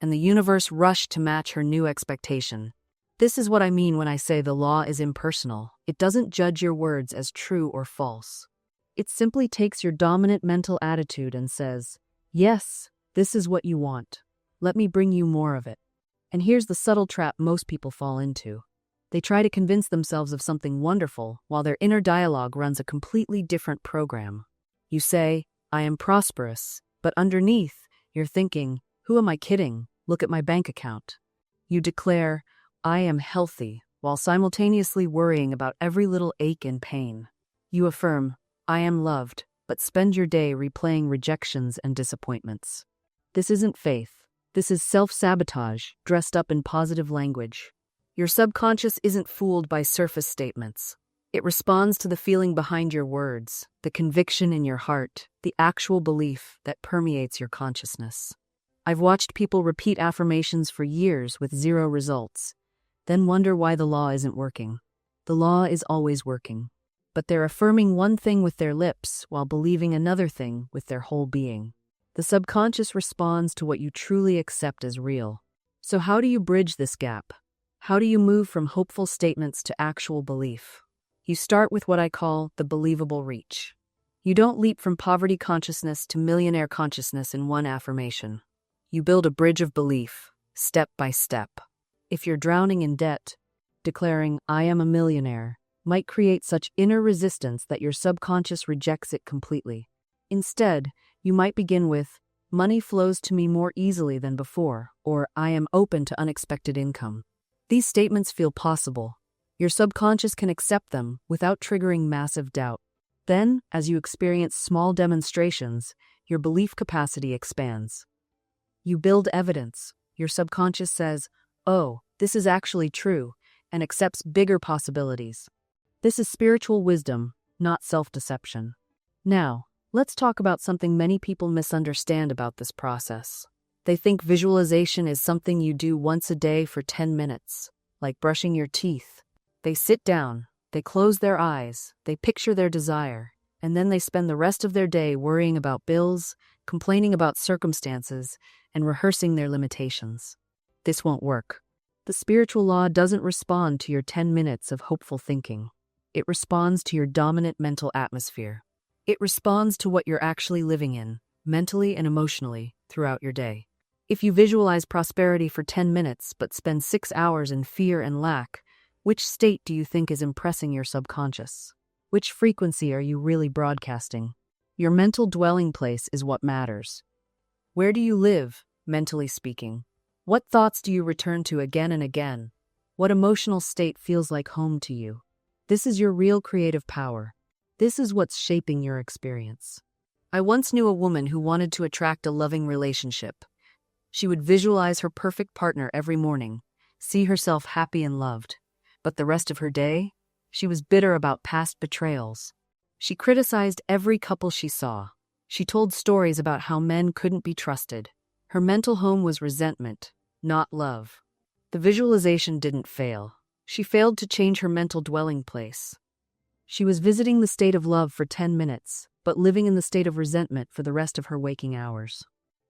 And the universe rushed to match her new expectation. This is what I mean when I say the law is impersonal. It doesn't judge your words as true or false. It simply takes your dominant mental attitude and says, "Yes, this is what you want. Let me bring you more of it." And here's the subtle trap most people fall into. They try to convince themselves of something wonderful while their inner dialogue runs a completely different program. You say, "I am prosperous," but underneath, you're thinking, "Who am I kidding? Look at my bank account." You declare, "I am healthy," while simultaneously worrying about every little ache and pain. You affirm, "I am loved," but spend your day replaying rejections and disappointments. This isn't faith. This is self-sabotage, dressed up in positive language. Your subconscious isn't fooled by surface statements. It responds to the feeling behind your words, the conviction in your heart, the actual belief that permeates your consciousness. I've watched people repeat affirmations for years with zero results, then wonder why the law isn't working. The law is always working, but they're affirming one thing with their lips while believing another thing with their whole being. The subconscious responds to what you truly accept as real. So how do you bridge this gap? How do you move from hopeful statements to actual belief? You start with what I call the believable reach. You don't leap from poverty consciousness to millionaire consciousness in one affirmation. You build a bridge of belief, step by step. If you're drowning in debt, declaring, "I am a millionaire," might create such inner resistance that your subconscious rejects it completely. Instead, you might begin with, "Money flows to me more easily than before," or "I am open to unexpected income." These statements feel possible. Your subconscious can accept them without triggering massive doubt. Then, as you experience small demonstrations, your belief capacity expands. You build evidence. Your subconscious says, "Oh, this is actually true," and accepts bigger possibilities. This is spiritual wisdom, not self-deception. Now, let's talk about something many people misunderstand about this process. They think visualization is something you do once a day for 10 minutes, like brushing your teeth. They sit down, they close their eyes, they picture their desire, and then they spend the rest of their day worrying about bills, complaining about circumstances, and rehearsing their limitations. This won't work. The spiritual law doesn't respond to your 10 minutes of hopeful thinking. It responds to your dominant mental atmosphere. It responds to what you're actually living in, mentally and emotionally, throughout your day. If you visualize prosperity for 10 minutes but spend 6 hours in fear and lack, which state do you think is impressing your subconscious? Which frequency are you really broadcasting? Your mental dwelling place is what matters. Where do you live, mentally speaking? What thoughts do you return to again and again? What emotional state feels like home to you? This is your real creative power. This is what's shaping your experience. I once knew a woman who wanted to attract a loving relationship. She would visualize her perfect partner every morning, see herself happy and loved. But the rest of her day, she was bitter about past betrayals. She criticized every couple she saw. She told stories about how men couldn't be trusted. Her mental home was resentment, not love. The visualization didn't fail. She failed to change her mental dwelling place. She was visiting the state of love for 10 minutes, but living in the state of resentment for the rest of her waking hours.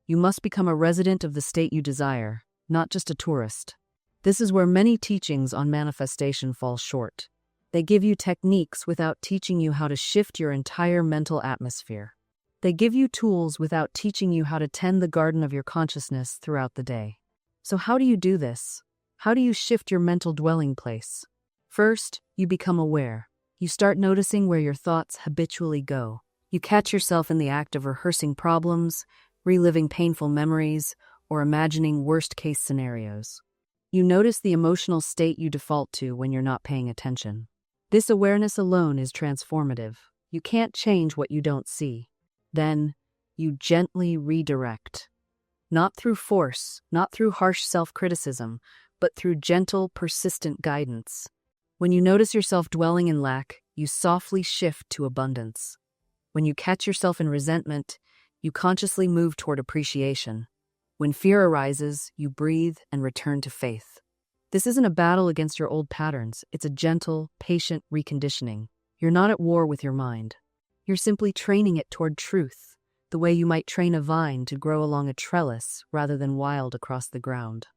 You must become a resident of the state you desire, not just a tourist. This is where many teachings on manifestation fall short. They give you techniques without teaching you how to shift your entire mental atmosphere. They give you tools without teaching you how to tend the garden of your consciousness throughout the day. So how do you do this? How do you shift your mental dwelling place? First, you become aware. You start noticing where your thoughts habitually go. You catch yourself in the act of rehearsing problems, reliving painful memories, or imagining worst-case scenarios. You notice the emotional state you default to when you're not paying attention. This awareness alone is transformative. You can't change what you don't see. Then, you gently redirect. Not through force, not through harsh self-criticism, but through gentle, persistent guidance. When you notice yourself dwelling in lack, you softly shift to abundance. When you catch yourself in resentment, you consciously move toward appreciation. When fear arises, you breathe and return to faith. This isn't a battle against your old patterns. It's a gentle, patient reconditioning. You're not at war with your mind. You're simply training it toward truth, the way you might train a vine to grow along a trellis rather than wild across the ground.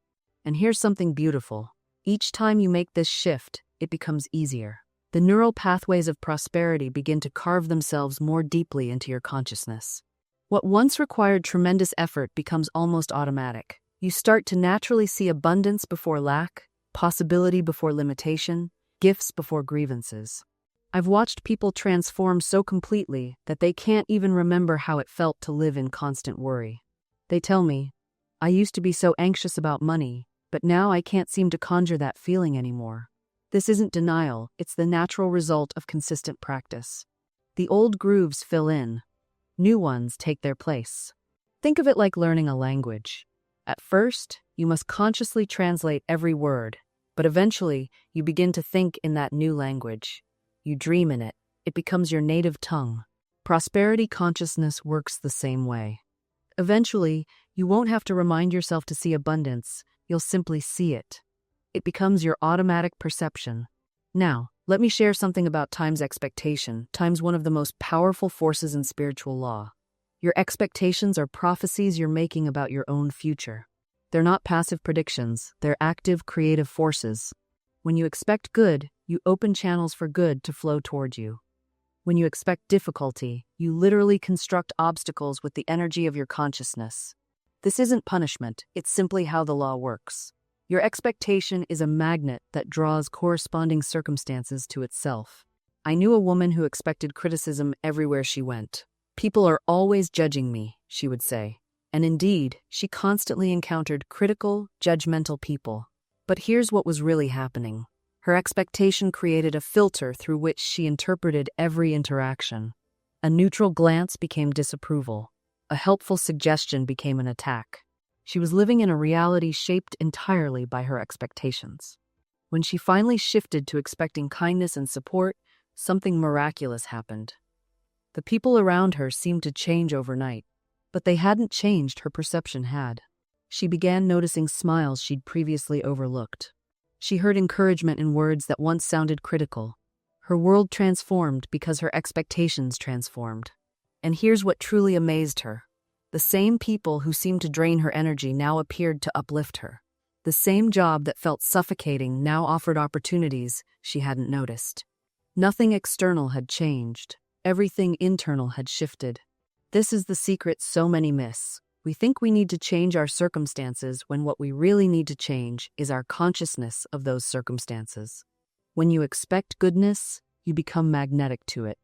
And here's something beautiful. Each time you make this shift, it becomes easier. The neural pathways of prosperity begin to carve themselves more deeply into your consciousness. What once required tremendous effort becomes almost automatic. You start to naturally see abundance before lack, possibility before limitation, gifts before grievances. I've watched people transform so completely that they can't even remember how it felt to live in constant worry. They tell me, "I used to be so anxious about money, but now I can't seem to conjure that feeling anymore." This isn't denial, it's the natural result of consistent practice. The old grooves fill in. New ones take their place. Think of it like learning a language. At first, you must consciously translate every word, but eventually, you begin to think in that new language. You dream in it. It becomes your native tongue. Prosperity consciousness works the same way. Eventually, you won't have to remind yourself to see abundance. You'll simply see it. It becomes your automatic perception. Now, let me share something about time's expectation. Time's one of the most powerful forces in spiritual law. Your expectations are prophecies you're making about your own future. They're not passive predictions, they're active, creative forces. When you expect good, you open channels for good to flow toward you. When you expect difficulty, you literally construct obstacles with the energy of your consciousness. This isn't punishment, it's simply how the law works. Your expectation is a magnet that draws corresponding circumstances to itself. I knew a woman who expected criticism everywhere she went. "People are always judging me," she would say. And indeed, she constantly encountered critical, judgmental people. But here's what was really happening. Her expectation created a filter through which she interpreted every interaction. A neutral glance became disapproval. A helpful suggestion became an attack. She was living in a reality shaped entirely by her expectations. When she finally shifted to expecting kindness and support, something miraculous happened. The people around her seemed to change overnight, but they hadn't changed, her perception had. She began noticing smiles she'd previously overlooked. She heard encouragement in words that once sounded critical. Her world transformed because her expectations transformed. And here's what truly amazed her. The same people who seemed to drain her energy now appeared to uplift her. The same job that felt suffocating now offered opportunities she hadn't noticed. Nothing external had changed. Everything internal had shifted. This is the secret so many miss. We think we need to change our circumstances when what we really need to change is our consciousness of those circumstances. When you expect goodness, you become magnetic to it.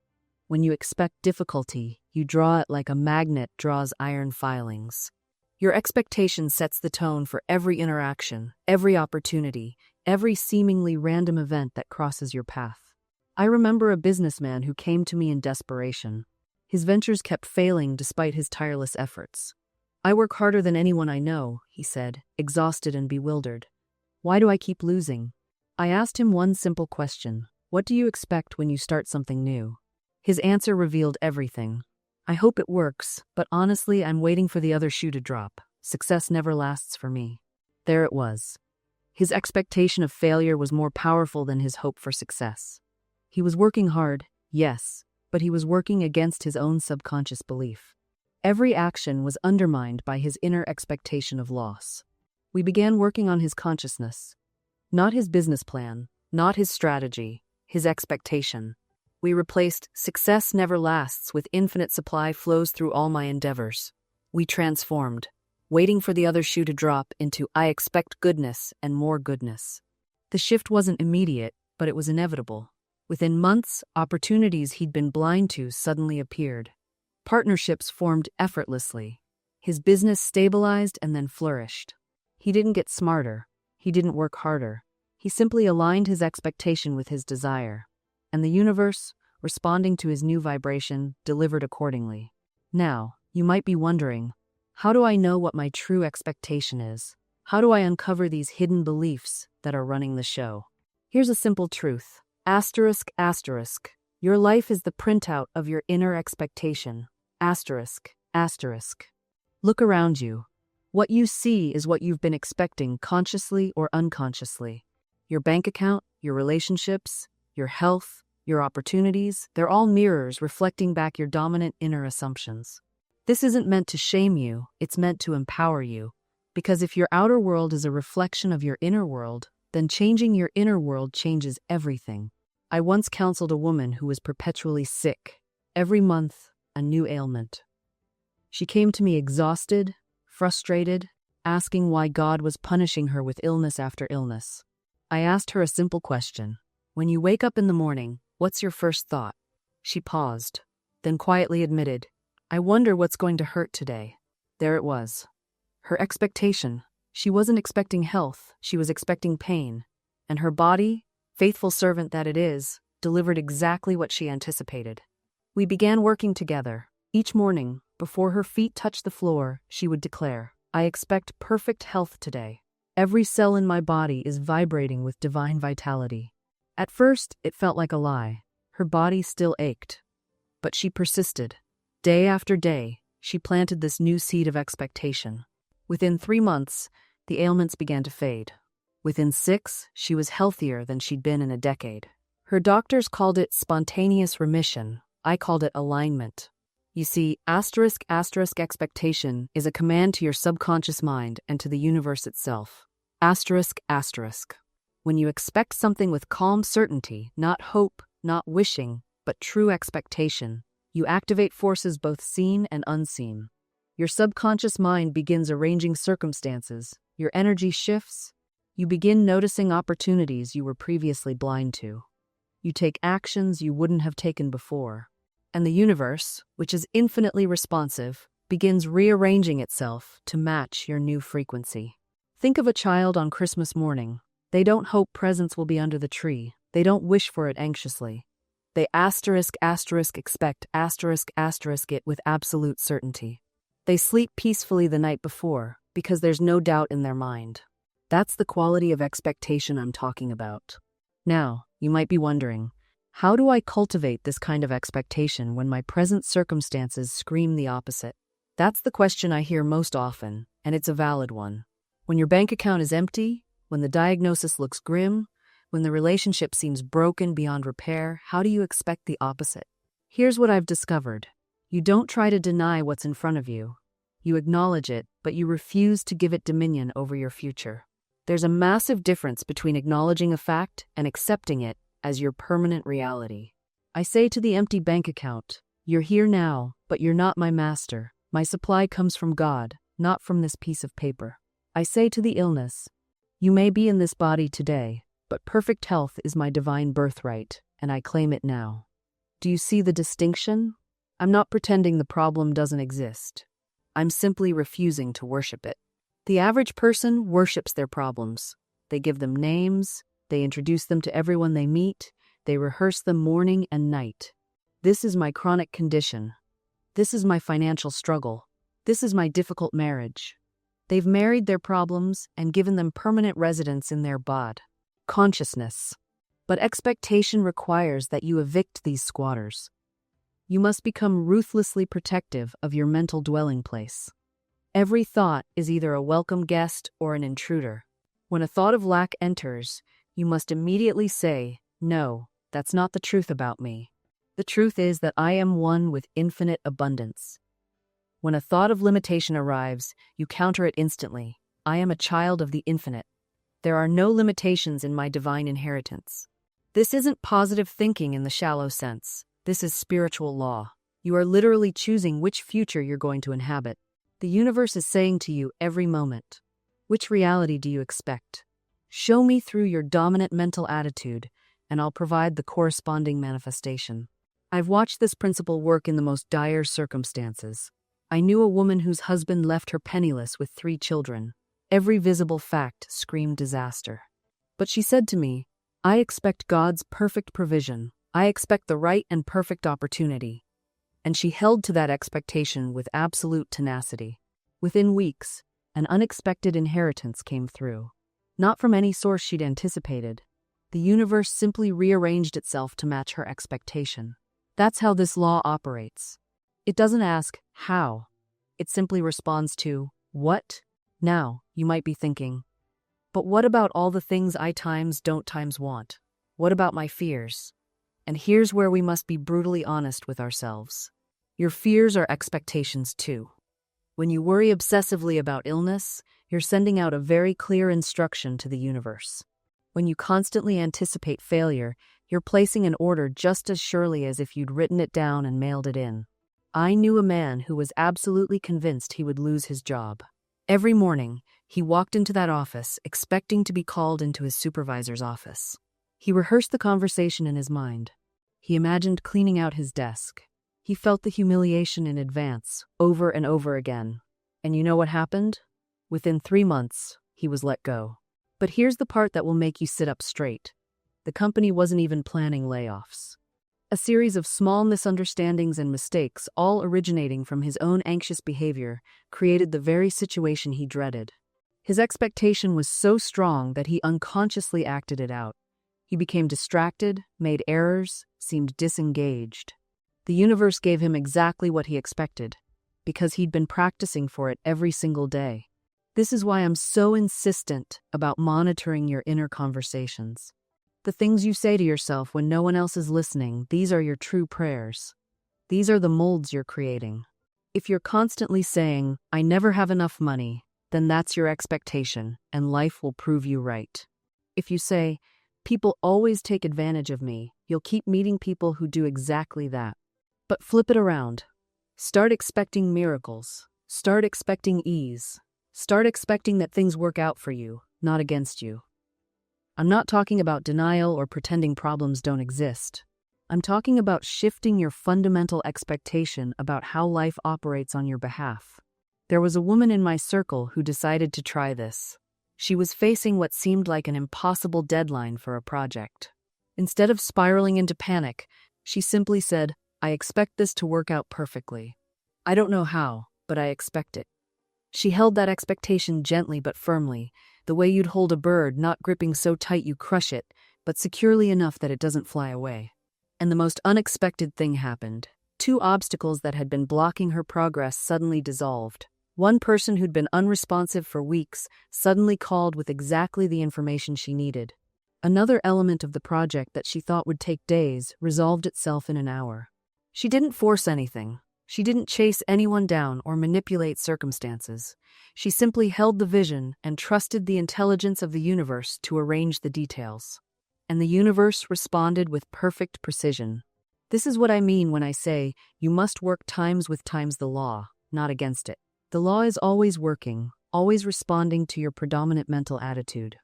When you expect difficulty, you draw it like a magnet draws iron filings. Your expectation sets the tone for every interaction, every opportunity, every seemingly random event that crosses your path. I remember a businessman who came to me in desperation. His ventures kept failing despite his tireless efforts. "I work harder than anyone I know," he said, exhausted and bewildered. "Why do I keep losing?" I asked him one simple question. "What do you expect when you start something new?" His answer revealed everything. "I hope it works, but honestly, I'm waiting for the other shoe to drop. Success never lasts for me." There it was. His expectation of failure was more powerful than his hope for success. He was working hard, yes, but he was working against his own subconscious belief. Every action was undermined by his inner expectation of loss. We began working on his consciousness. Not his business plan, not his strategy, his expectation. We replaced "success never lasts" with "infinite supply flows through all my endeavors." We transformed, waiting for the other shoe to drop, into "I expect goodness and more goodness." The shift wasn't immediate, but it was inevitable. Within months, opportunities he'd been blind to suddenly appeared. Partnerships formed effortlessly. His business stabilized and then flourished. He didn't get smarter. He didn't work harder. He simply aligned his expectation with his desire. And the universe, responding to his new vibration, delivered accordingly. Now, you might be wondering, how do I know what my true expectation is? How do I uncover these hidden beliefs that are running the show? Here's a simple truth. Asterisk, asterisk. Your life is the printout of your inner expectation. Asterisk, asterisk. Look around you. What you see is what you've been expecting, consciously or unconsciously. Your bank account, your relationships, your health, your opportunities, they're all mirrors reflecting back your dominant inner assumptions. This isn't meant to shame you, it's meant to empower you. Because if your outer world is a reflection of your inner world, then changing your inner world changes everything. I once counseled a woman who was perpetually sick. Every month, a new ailment. She came to me exhausted, frustrated, asking why God was punishing her with illness after illness. I asked her a simple question. When you wake up in the morning, what's your first thought? She paused, then quietly admitted, I wonder what's going to hurt today. There it was. Her expectation. She wasn't expecting health, she was expecting pain. And her body, faithful servant that it is, delivered exactly what she anticipated. We began working together. Each morning, before her feet touched the floor, she would declare, I expect perfect health today. Every cell in my body is vibrating with divine vitality. At first, it felt like a lie. Her body still ached. But she persisted. Day after day, she planted this new seed of expectation. Within 3 months, the ailments began to fade. Within 6, she was healthier than she'd been in a decade. Her doctors called it spontaneous remission. I called it alignment. You see, asterisk asterisk expectation is a command to your subconscious mind and to the universe itself. Asterisk asterisk. When you expect something with calm certainty, not hope, not wishing, but true expectation, you activate forces both seen and unseen. Your subconscious mind begins arranging circumstances, your energy shifts, you begin noticing opportunities you were previously blind to. You take actions you wouldn't have taken before. And the universe, which is infinitely responsive, begins rearranging itself to match your new frequency. Think of a child on Christmas morning. They don't hope presents will be under the tree. They don't wish for it anxiously. They asterisk asterisk expect asterisk asterisk it with absolute certainty. They sleep peacefully the night before because there's no doubt in their mind. That's the quality of expectation I'm talking about. Now, you might be wondering, how do I cultivate this kind of expectation when my present circumstances scream the opposite? That's the question I hear most often, and it's a valid one. When your bank account is empty, when the diagnosis looks grim, when the relationship seems broken beyond repair, how do you expect the opposite? Here's what I've discovered. You don't try to deny what's in front of you. You acknowledge it, but you refuse to give it dominion over your future. There's a massive difference between acknowledging a fact and accepting it as your permanent reality. I say to the empty bank account, you're here now, but you're not my master. My supply comes from God, not from this piece of paper. I say to the illness, you may be in this body today, but perfect health is my divine birthright, and I claim it now. Do you see the distinction? I'm not pretending the problem doesn't exist. I'm simply refusing to worship it. The average person worships their problems. They give them names, they introduce them to everyone they meet, they rehearse them morning and night. This is my chronic condition. This is my financial struggle. This is my difficult marriage. They've married their problems and given them permanent residence in their bod. Consciousness. But expectation requires that you evict these squatters. You must become ruthlessly protective of your mental dwelling place. Every thought is either a welcome guest or an intruder. When a thought of lack enters, you must immediately say, "No, that's not the truth about me. The truth is that I am one with infinite abundance." When a thought of limitation arrives, you counter it instantly. "I am a child of the infinite. There are no limitations in my divine inheritance." This isn't positive thinking in the shallow sense. This is spiritual law. You are literally choosing which future you're going to inhabit. The universe is saying to you every moment, "Which reality do you expect? Show me through your dominant mental attitude, and I'll provide the corresponding manifestation." I've watched this principle work in the most dire circumstances. I knew a woman whose husband left her penniless with 3 children. Every visible fact screamed disaster. But she said to me, "I expect God's perfect provision. I expect the right and perfect opportunity." And she held to that expectation with absolute tenacity. Within weeks, an unexpected inheritance came through. Not from any source she'd anticipated. The universe simply rearranged itself to match her expectation. That's how this law operates. It doesn't ask, how? It simply responds to, what? Now, you might be thinking, but what about all the things I times don't times want? What about my fears? And here's where we must be brutally honest with ourselves. Your fears are expectations too. When you worry obsessively about illness, you're sending out a very clear instruction to the universe. When you constantly anticipate failure, you're placing an order just as surely as if you'd written it down and mailed it in. I knew a man who was absolutely convinced he would lose his job. Every morning, he walked into that office expecting to be called into his supervisor's office. He rehearsed the conversation in his mind. He imagined cleaning out his desk. He felt the humiliation in advance, over and over again. And you know what happened? Within 3 months, he was let go. But here's the part that will make you sit up straight. The company wasn't even planning layoffs. A series of small misunderstandings and mistakes, all originating from his own anxious behavior, created the very situation he dreaded. His expectation was so strong that he unconsciously acted it out. He became distracted, made errors, seemed disengaged. The universe gave him exactly what he expected, because he'd been practicing for it every single day. This is why I'm so insistent about monitoring your inner conversations. The things you say to yourself when no one else is listening, these are your true prayers. These are the molds you're creating. If you're constantly saying, "I never have enough money," then that's your expectation, and life will prove you right. If you say, "People always take advantage of me," you'll keep meeting people who do exactly that. But flip it around. Start expecting miracles. Start expecting ease. Start expecting that things work out for you, not against you. I'm not talking about denial or pretending problems don't exist. I'm talking about shifting your fundamental expectation about how life operates on your behalf. There was a woman in my circle who decided to try this. She was facing what seemed like an impossible deadline for a project. Instead of spiraling into panic, she simply said, "I expect this to work out perfectly. I don't know how, but I expect it." She held that expectation gently but firmly, the way you'd hold a bird, not gripping so tight you crush it, but securely enough that it doesn't fly away. And the most unexpected thing happened. 2 obstacles that had been blocking her progress suddenly dissolved. One person who'd been unresponsive for weeks suddenly called with exactly the information she needed. Another element of the project that she thought would take days resolved itself in an hour. She didn't force anything. She didn't chase anyone down or manipulate circumstances. She simply held the vision and trusted the intelligence of the universe to arrange the details. And the universe responded with perfect precision. This is what I mean when I say you must work times with times the law, not against it. The law is always working, always responding to your predominant mental attitude.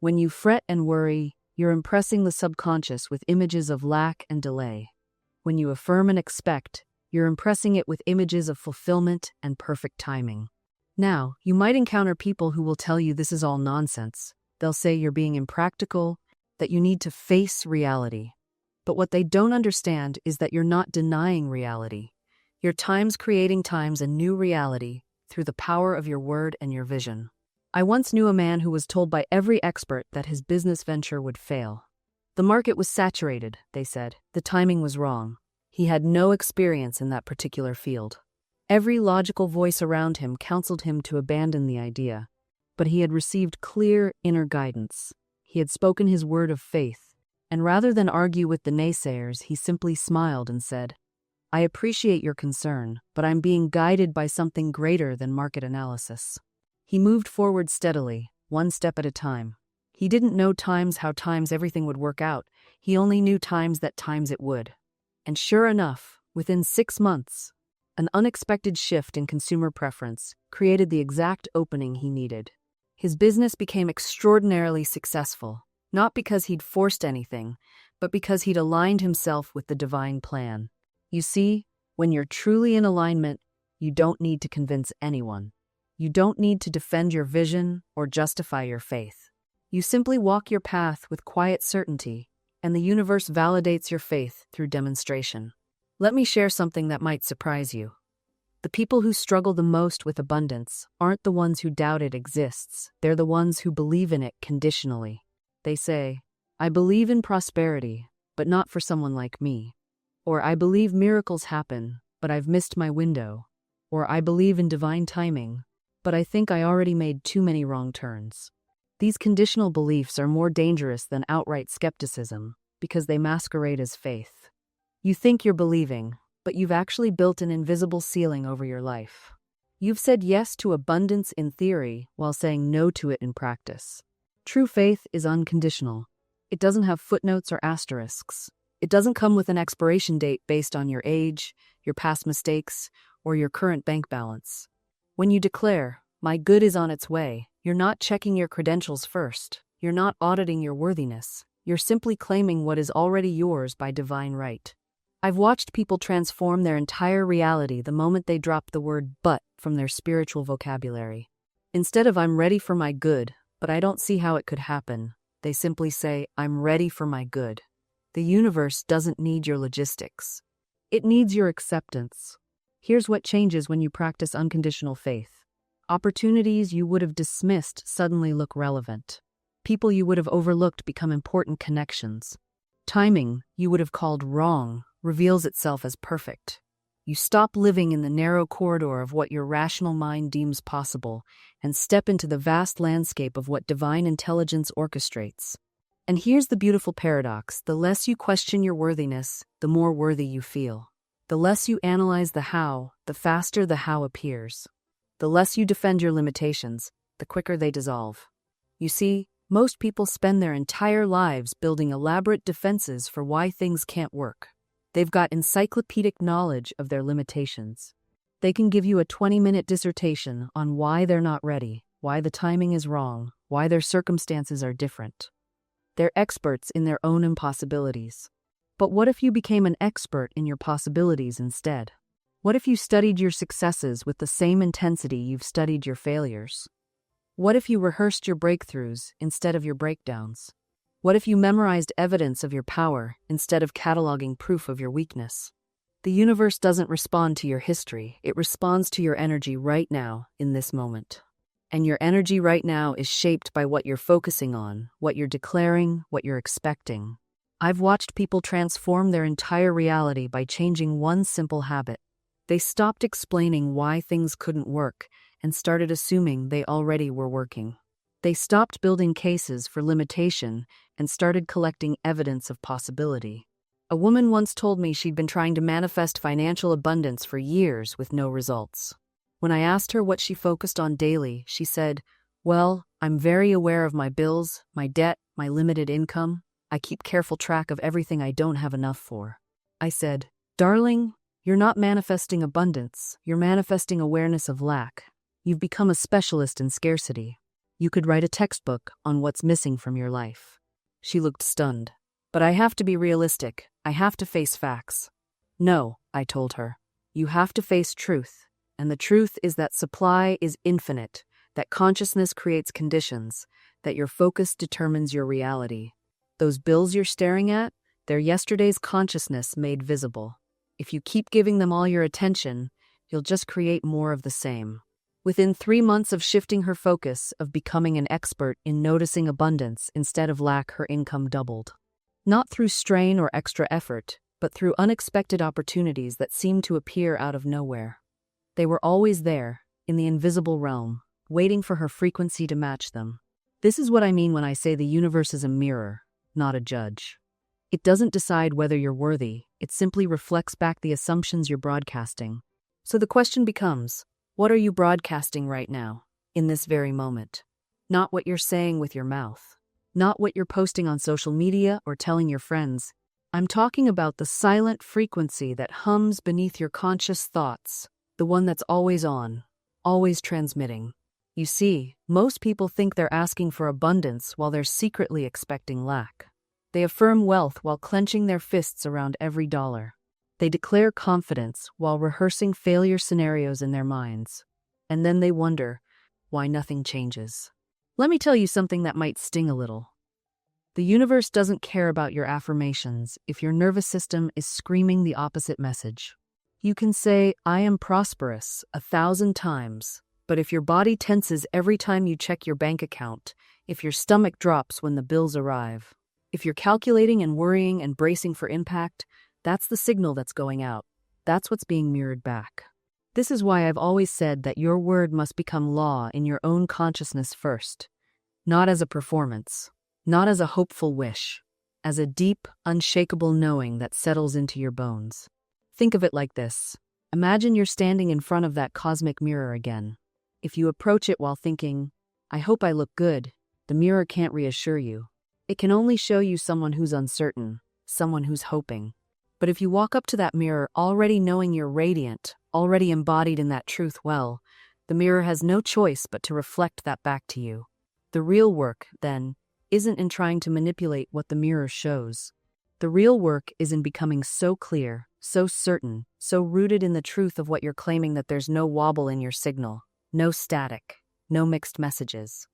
When you fret and worry, you're impressing the subconscious with images of lack and delay. When you affirm and expect, you're impressing it with images of fulfillment and perfect timing. Now, you might encounter people who will tell you this is all nonsense. They'll say you're being impractical, that you need to face reality. But what they don't understand is that you're not denying reality. You're times creating times a new reality through the power of your word and your vision. I once knew a man who was told by every expert that his business venture would fail. The market was saturated, they said. The timing was wrong. He had no experience in that particular field. Every logical voice around him counseled him to abandon the idea. but he had received clear inner guidance. He had spoken his word of faith, and rather than argue with the naysayers, he simply smiled and said, "I appreciate your concern, but I'm being guided by something greater than market analysis." He moved forward steadily, one step at a time. He didn't know how times everything would work out. He only knew that times it would. And sure enough, within 6 months, an unexpected shift in consumer preference created the exact opening he needed. His business became extraordinarily successful, not because he'd forced anything, but because he'd aligned himself with the divine plan. You see, when you're truly in alignment, you don't need to convince anyone. You don't need to defend your vision or justify your faith. You simply walk your path with quiet certainty, and the universe validates your faith through demonstration. Let me share something that might surprise you. The people who struggle the most with abundance aren't the ones who doubt it exists. They're the ones who believe in it conditionally. They say, "I believe in prosperity, but not for someone like me." Or, "I believe miracles happen, but I've missed my window." Or, "I believe in divine timing, but I think I already made too many wrong turns." These conditional beliefs are more dangerous than outright skepticism because they masquerade as faith. You think you're believing, but you've actually built an invisible ceiling over your life. You've said yes to abundance in theory while saying no to it in practice. True faith is unconditional. It doesn't have footnotes or asterisks. It doesn't come with an expiration date based on your age, your past mistakes, or your current bank balance. When you declare, "My good is on its way," you're not checking your credentials first. You're not auditing your worthiness. You're simply claiming what is already yours by divine right. I've watched people transform their entire reality the moment they drop the word "but" from their spiritual vocabulary. Instead of "I'm ready for my good, but I don't see how it could happen," they simply say, "I'm ready for my good." The universe doesn't need your logistics. It needs your acceptance. Here's what changes when you practice unconditional faith. Opportunities you would have dismissed suddenly look relevant. People you would have overlooked become important connections. Timing you would have called wrong reveals itself as perfect. You stop living in the narrow corridor of what your rational mind deems possible and step into the vast landscape of what divine intelligence orchestrates. And here's the beautiful paradox: the less you question your worthiness, the more worthy you feel. The less you analyze the how, the faster the how appears. The less you defend your limitations, the quicker they dissolve. You see, most people spend their entire lives building elaborate defenses for why things can't work. They've got encyclopedic knowledge of their limitations. They can give you a 20-minute dissertation on why they're not ready, why the timing is wrong, why their circumstances are different. They're experts in their own impossibilities. But what if you became an expert in your possibilities instead? What if you studied your successes with the same intensity you've studied your failures? What if you rehearsed your breakthroughs instead of your breakdowns? What if you memorized evidence of your power instead of cataloging proof of your weakness? The universe doesn't respond to your history, it responds to your energy right now, in this moment. And your energy right now is shaped by what you're focusing on, what you're declaring, what you're expecting. I've watched people transform their entire reality by changing one simple habit. They stopped explaining why things couldn't work and started assuming they already were working. They stopped building cases for limitation and started collecting evidence of possibility. A woman once told me she'd been trying to manifest financial abundance for years with no results. When I asked her what she focused on daily, she said, "Well, I'm very aware of my bills, my debt, my limited income. I keep careful track of everything I don't have enough for." I said, "Darling, you're not manifesting abundance, you're manifesting awareness of lack. You've become a specialist in scarcity. You could write a textbook on what's missing from your life." She looked stunned. "But I have to be realistic. I have to face facts." "No," I told her. "You have to face truth. And the truth is that supply is infinite, that consciousness creates conditions, that your focus determines your reality. Those bills you're staring at, they're yesterday's consciousness made visible. If you keep giving them all your attention, you'll just create more of the same." Within 3 months of shifting her focus, of becoming an expert in noticing abundance instead of lack, her income doubled. Not through strain or extra effort, but through unexpected opportunities that seemed to appear out of nowhere. They were always there, in the invisible realm, waiting for her frequency to match them. This is what I mean when I say the universe is a mirror, not a judge. It doesn't decide whether you're worthy, it simply reflects back the assumptions you're broadcasting. So the question becomes, what are you broadcasting right now, in this very moment? Not what you're saying with your mouth. Not what you're posting on social media or telling your friends. I'm talking about the silent frequency that hums beneath your conscious thoughts, the one that's always on, always transmitting. You see, most people think they're asking for abundance while they're secretly expecting lack. They affirm wealth while clenching their fists around every dollar. They declare confidence while rehearsing failure scenarios in their minds. And then they wonder why nothing changes. Let me tell you something that might sting a little. The universe doesn't care about your affirmations if your nervous system is screaming the opposite message. You can say, "I am prosperous," 1,000 times, but if your body tenses every time you check your bank account, if your stomach drops when the bills arrive, if you're calculating and worrying and bracing for impact, that's the signal that's going out. That's what's being mirrored back. This is why I've always said that your word must become law in your own consciousness first. Not as a performance, not as a hopeful wish, as a deep, unshakable knowing that settles into your bones. Think of it like this. Imagine you're standing in front of that cosmic mirror again. If you approach it while thinking, "I hope I look good," the mirror can't reassure you. It can only show you someone who's uncertain, someone who's hoping. But if you walk up to that mirror already knowing you're radiant, already embodied in that truth well, the mirror has no choice but to reflect that back to you. The real work, then, isn't in trying to manipulate what the mirror shows. The real work is in becoming so clear, so certain, so rooted in the truth of what you're claiming that there's no wobble in your signal, no static, no mixed messages.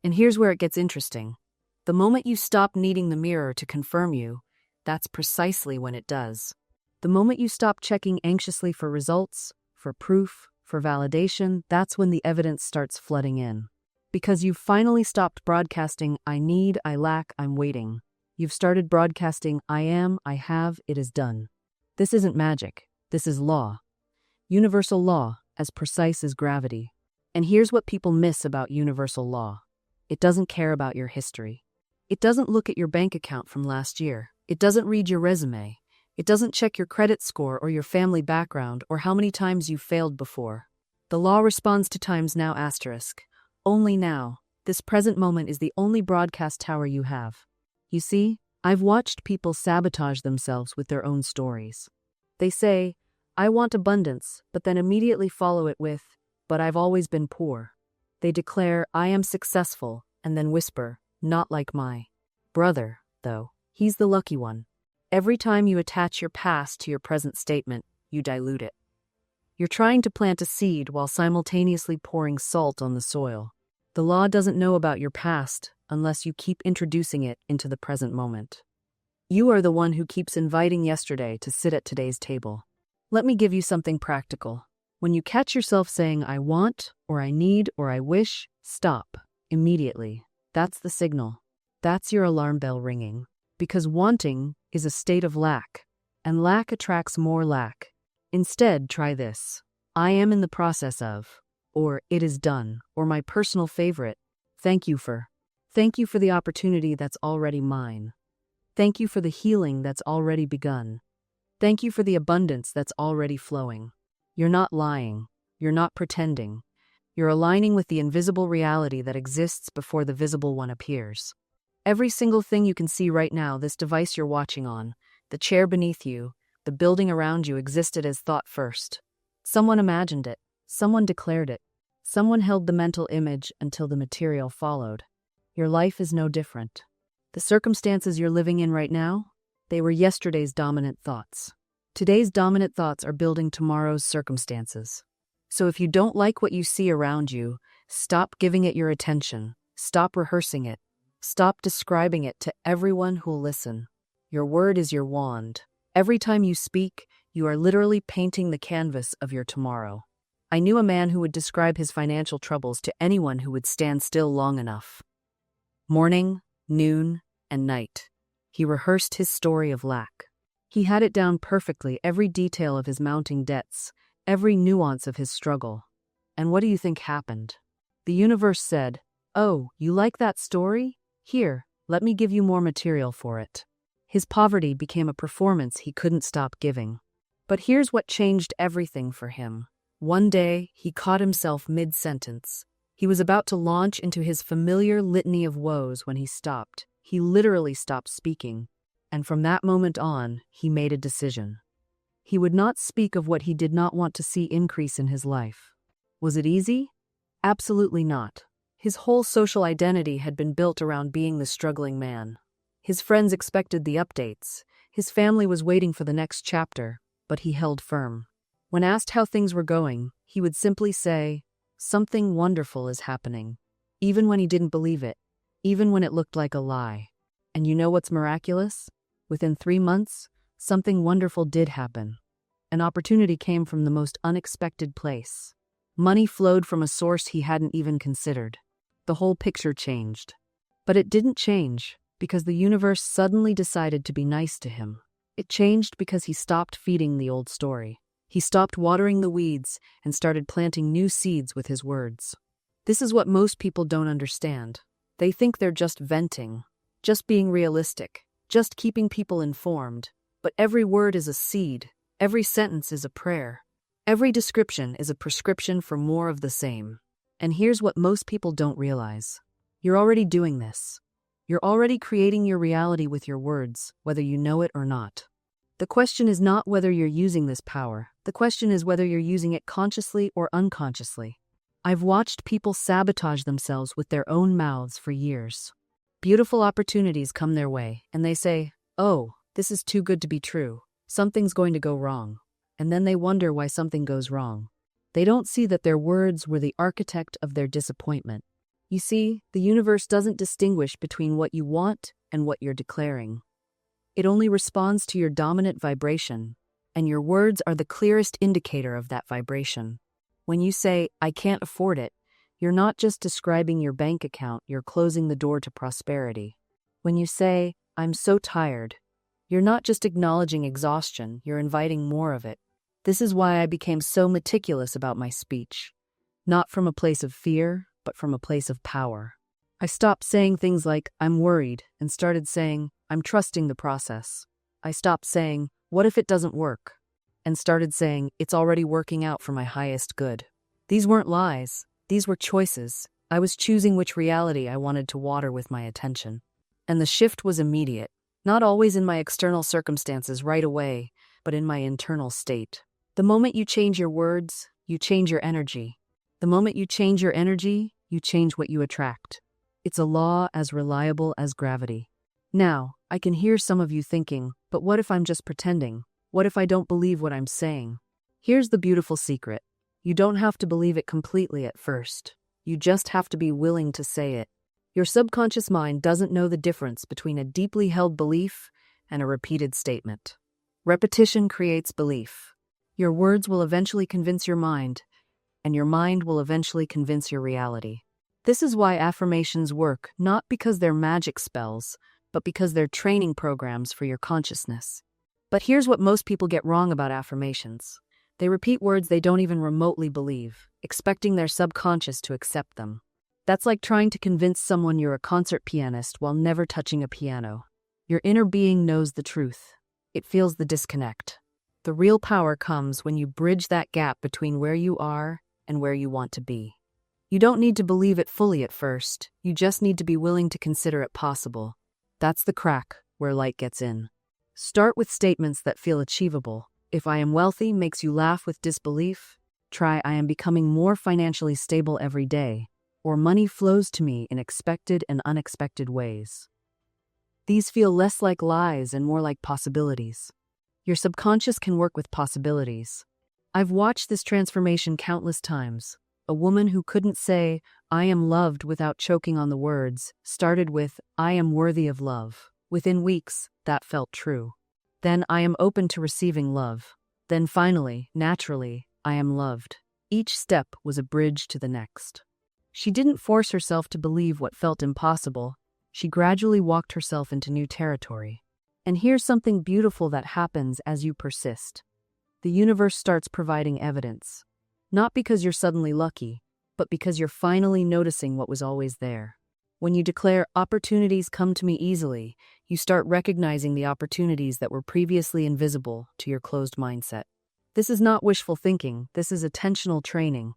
And here's where it gets interesting. The moment you stop needing the mirror to confirm you, that's precisely when it does. The moment you stop checking anxiously for results, for proof, for validation, that's when the evidence starts flooding in. Because you've finally stopped broadcasting, "I need, I lack, I'm waiting." You've started broadcasting, "I am, I have, it is done." This isn't magic. This is law. Universal law, as precise as gravity. And here's what people miss about universal law. It doesn't care about your history. It doesn't look at your bank account from last year. It doesn't read your resume. It doesn't check your credit score or your family background or how many times you've failed before. The law responds to times now asterisk. Only now. This present moment is the only broadcast tower you have. You see, I've watched people sabotage themselves with their own stories. They say, "I want abundance," but then immediately follow it with, "But I've always been poor." They declare, "I am successful," and then whisper, "Not like my brother, though. He's the lucky one." Every time you attach your past to your present statement, you dilute it. You're trying to plant a seed while simultaneously pouring salt on the soil. The law doesn't know about your past unless you keep introducing it into the present moment. You are the one who keeps inviting yesterday to sit at today's table. Let me give you something practical. When you catch yourself saying, "I want," or "I need," or "I wish," stop immediately. That's the signal. That's your alarm bell ringing. Because wanting is a state of lack, and lack attracts more lack. Instead, try this. "I am in the process of," or "it is done," or my personal favorite, Thank you for the opportunity that's already mine. Thank you for the healing that's already begun. Thank you for the abundance that's already flowing." You're not lying. You're not pretending. You're aligning with the invisible reality that exists before the visible one appears. Every single thing you can see right now, this device you're watching on, the chair beneath you, the building around you existed as thought first. Someone imagined it. Someone declared it. Someone held the mental image until the material followed. Your life is no different. The circumstances you're living in right now, they were yesterday's dominant thoughts. Today's dominant thoughts are building tomorrow's circumstances. So if you don't like what you see around you, stop giving it your attention. Stop rehearsing it. Stop describing it to everyone who'll listen. Your word is your wand. Every time you speak, you are literally painting the canvas of your tomorrow. I knew a man who would describe his financial troubles to anyone who would stand still long enough. Morning, noon, and night. He rehearsed his story of lack. He had it down perfectly, every detail of his mounting debts, every nuance of his struggle. And what do you think happened? The universe said, "Oh, you like that story? Here, let me give you more material for it." His poverty became a performance he couldn't stop giving. But here's what changed everything for him. One day, he caught himself mid-sentence. He was about to launch into his familiar litany of woes when he stopped. He literally stopped speaking. And from that moment on, he made a decision. He would not speak of what he did not want to see increase in his life. Was it easy? Absolutely not. His whole social identity had been built around being the struggling man. His friends expected the updates. His family was waiting for the next chapter, but he held firm. When asked how things were going, he would simply say, "Something wonderful is happening," even when he didn't believe it, even when it looked like a lie. And you know what's miraculous? Within 3 months, something wonderful did happen. An opportunity came from the most unexpected place. Money flowed from a source he hadn't even considered. The whole picture changed. But it didn't change because the universe suddenly decided to be nice to him. It changed because he stopped feeding the old story. He stopped watering the weeds and started planting new seeds with his words. This is what most people don't understand. They think they're just venting, just being realistic, just keeping people informed. But every word is a seed. Every sentence is a prayer. Every description is a prescription for more of the same. And here's what most people don't realize. You're already doing this. You're already creating your reality with your words, whether you know it or not. The question is not whether you're using this power. The question is whether you're using it consciously or unconsciously. I've watched people sabotage themselves with their own mouths for years. Beautiful opportunities come their way, and they say, "Oh, this is too good to be true. Something's going to go wrong." And then they wonder why something goes wrong. They don't see that their words were the architect of their disappointment. You see, the universe doesn't distinguish between what you want and what you're declaring. It only responds to your dominant vibration, and your words are the clearest indicator of that vibration. When you say, "I can't afford it," you're not just describing your bank account, you're closing the door to prosperity. When you say, "I'm so tired," you're not just acknowledging exhaustion, you're inviting more of it. This is why I became so meticulous about my speech. Not from a place of fear, but from a place of power. I stopped saying things like, "I'm worried," and started saying, "I'm trusting the process." I stopped saying, "What if it doesn't work?" and started saying, "It's already working out for my highest good." These weren't lies. These were choices. I was choosing which reality I wanted to water with my attention. And the shift was immediate. Not always in my external circumstances right away, but in my internal state. The moment you change your words, you change your energy. The moment you change your energy, you change what you attract. It's a law as reliable as gravity. Now, I can hear some of you thinking, but what if I'm just pretending? What if I don't believe what I'm saying? Here's the beautiful secret. You don't have to believe it completely at first. You just have to be willing to say it. Your subconscious mind doesn't know the difference between a deeply held belief and a repeated statement. Repetition creates belief. Your words will eventually convince your mind, and your mind will eventually convince your reality. This is why affirmations work, not because they're magic spells, but because they're training programs for your consciousness. But here's what most people get wrong about affirmations. They repeat words they don't even remotely believe, expecting their subconscious to accept them. That's like trying to convince someone you're a concert pianist while never touching a piano. Your inner being knows the truth. It feels the disconnect. The real power comes when you bridge that gap between where you are and where you want to be. You don't need to believe it fully at first. You just need to be willing to consider it possible. That's the crack where light gets in. Start with statements that feel achievable. If "I am wealthy" makes you laugh with disbelief, try "I am becoming more financially stable every day," or "money flows to me in expected and unexpected ways." These feel less like lies and more like possibilities. Your subconscious can work with possibilities. I've watched this transformation countless times. A woman who couldn't say, "I am loved" without choking on the words, started with, "I am worthy of love." Within weeks, that felt true. Then, "I am open to receiving love." Then finally, naturally, "I am loved." Each step was a bridge to the next. She didn't force herself to believe what felt impossible. She gradually walked herself into new territory. And here's something beautiful that happens as you persist. The universe starts providing evidence. Not because you're suddenly lucky, but because you're finally noticing what was always there. When you declare, "Opportunities come to me easily," you start recognizing the opportunities that were previously invisible to your closed mindset. This is not wishful thinking, this is attentional training.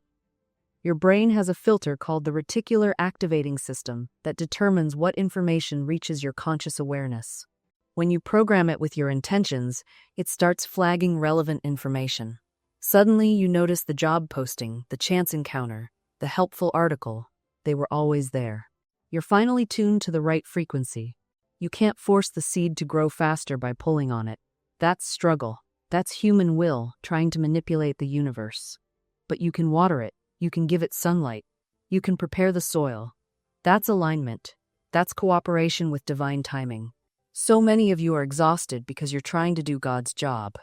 Your brain has a filter called the reticular activating system that determines what information reaches your conscious awareness. When you program it with your intentions, it starts flagging relevant information. Suddenly, you notice the job posting, the chance encounter, the helpful article. They were always there. You're finally tuned to the right frequency. You can't force the seed to grow faster by pulling on it. That's struggle. That's human will trying to manipulate the universe. But you can water it. You can give it sunlight. You can prepare the soil. That's alignment. That's cooperation with divine timing. So many of you are exhausted because you're trying to do God's job.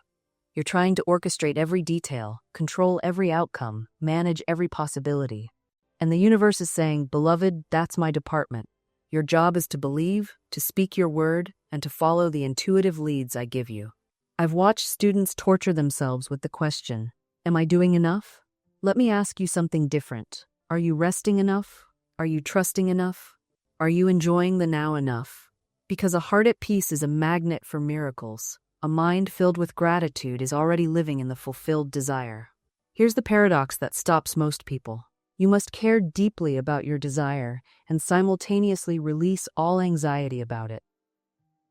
You're trying to orchestrate every detail, control every outcome, manage every possibility. And the universe is saying, "Beloved, that's my department. Your job is to believe, to speak your word, and to follow the intuitive leads I give you." I've watched students torture themselves with the question, "Am I doing enough?" Let me ask you something different. Are you resting enough? Are you trusting enough? Are you enjoying the now enough? Because a heart at peace is a magnet for miracles. A mind filled with gratitude is already living in the fulfilled desire. Here's the paradox that stops most people. You must care deeply about your desire and simultaneously release all anxiety about it.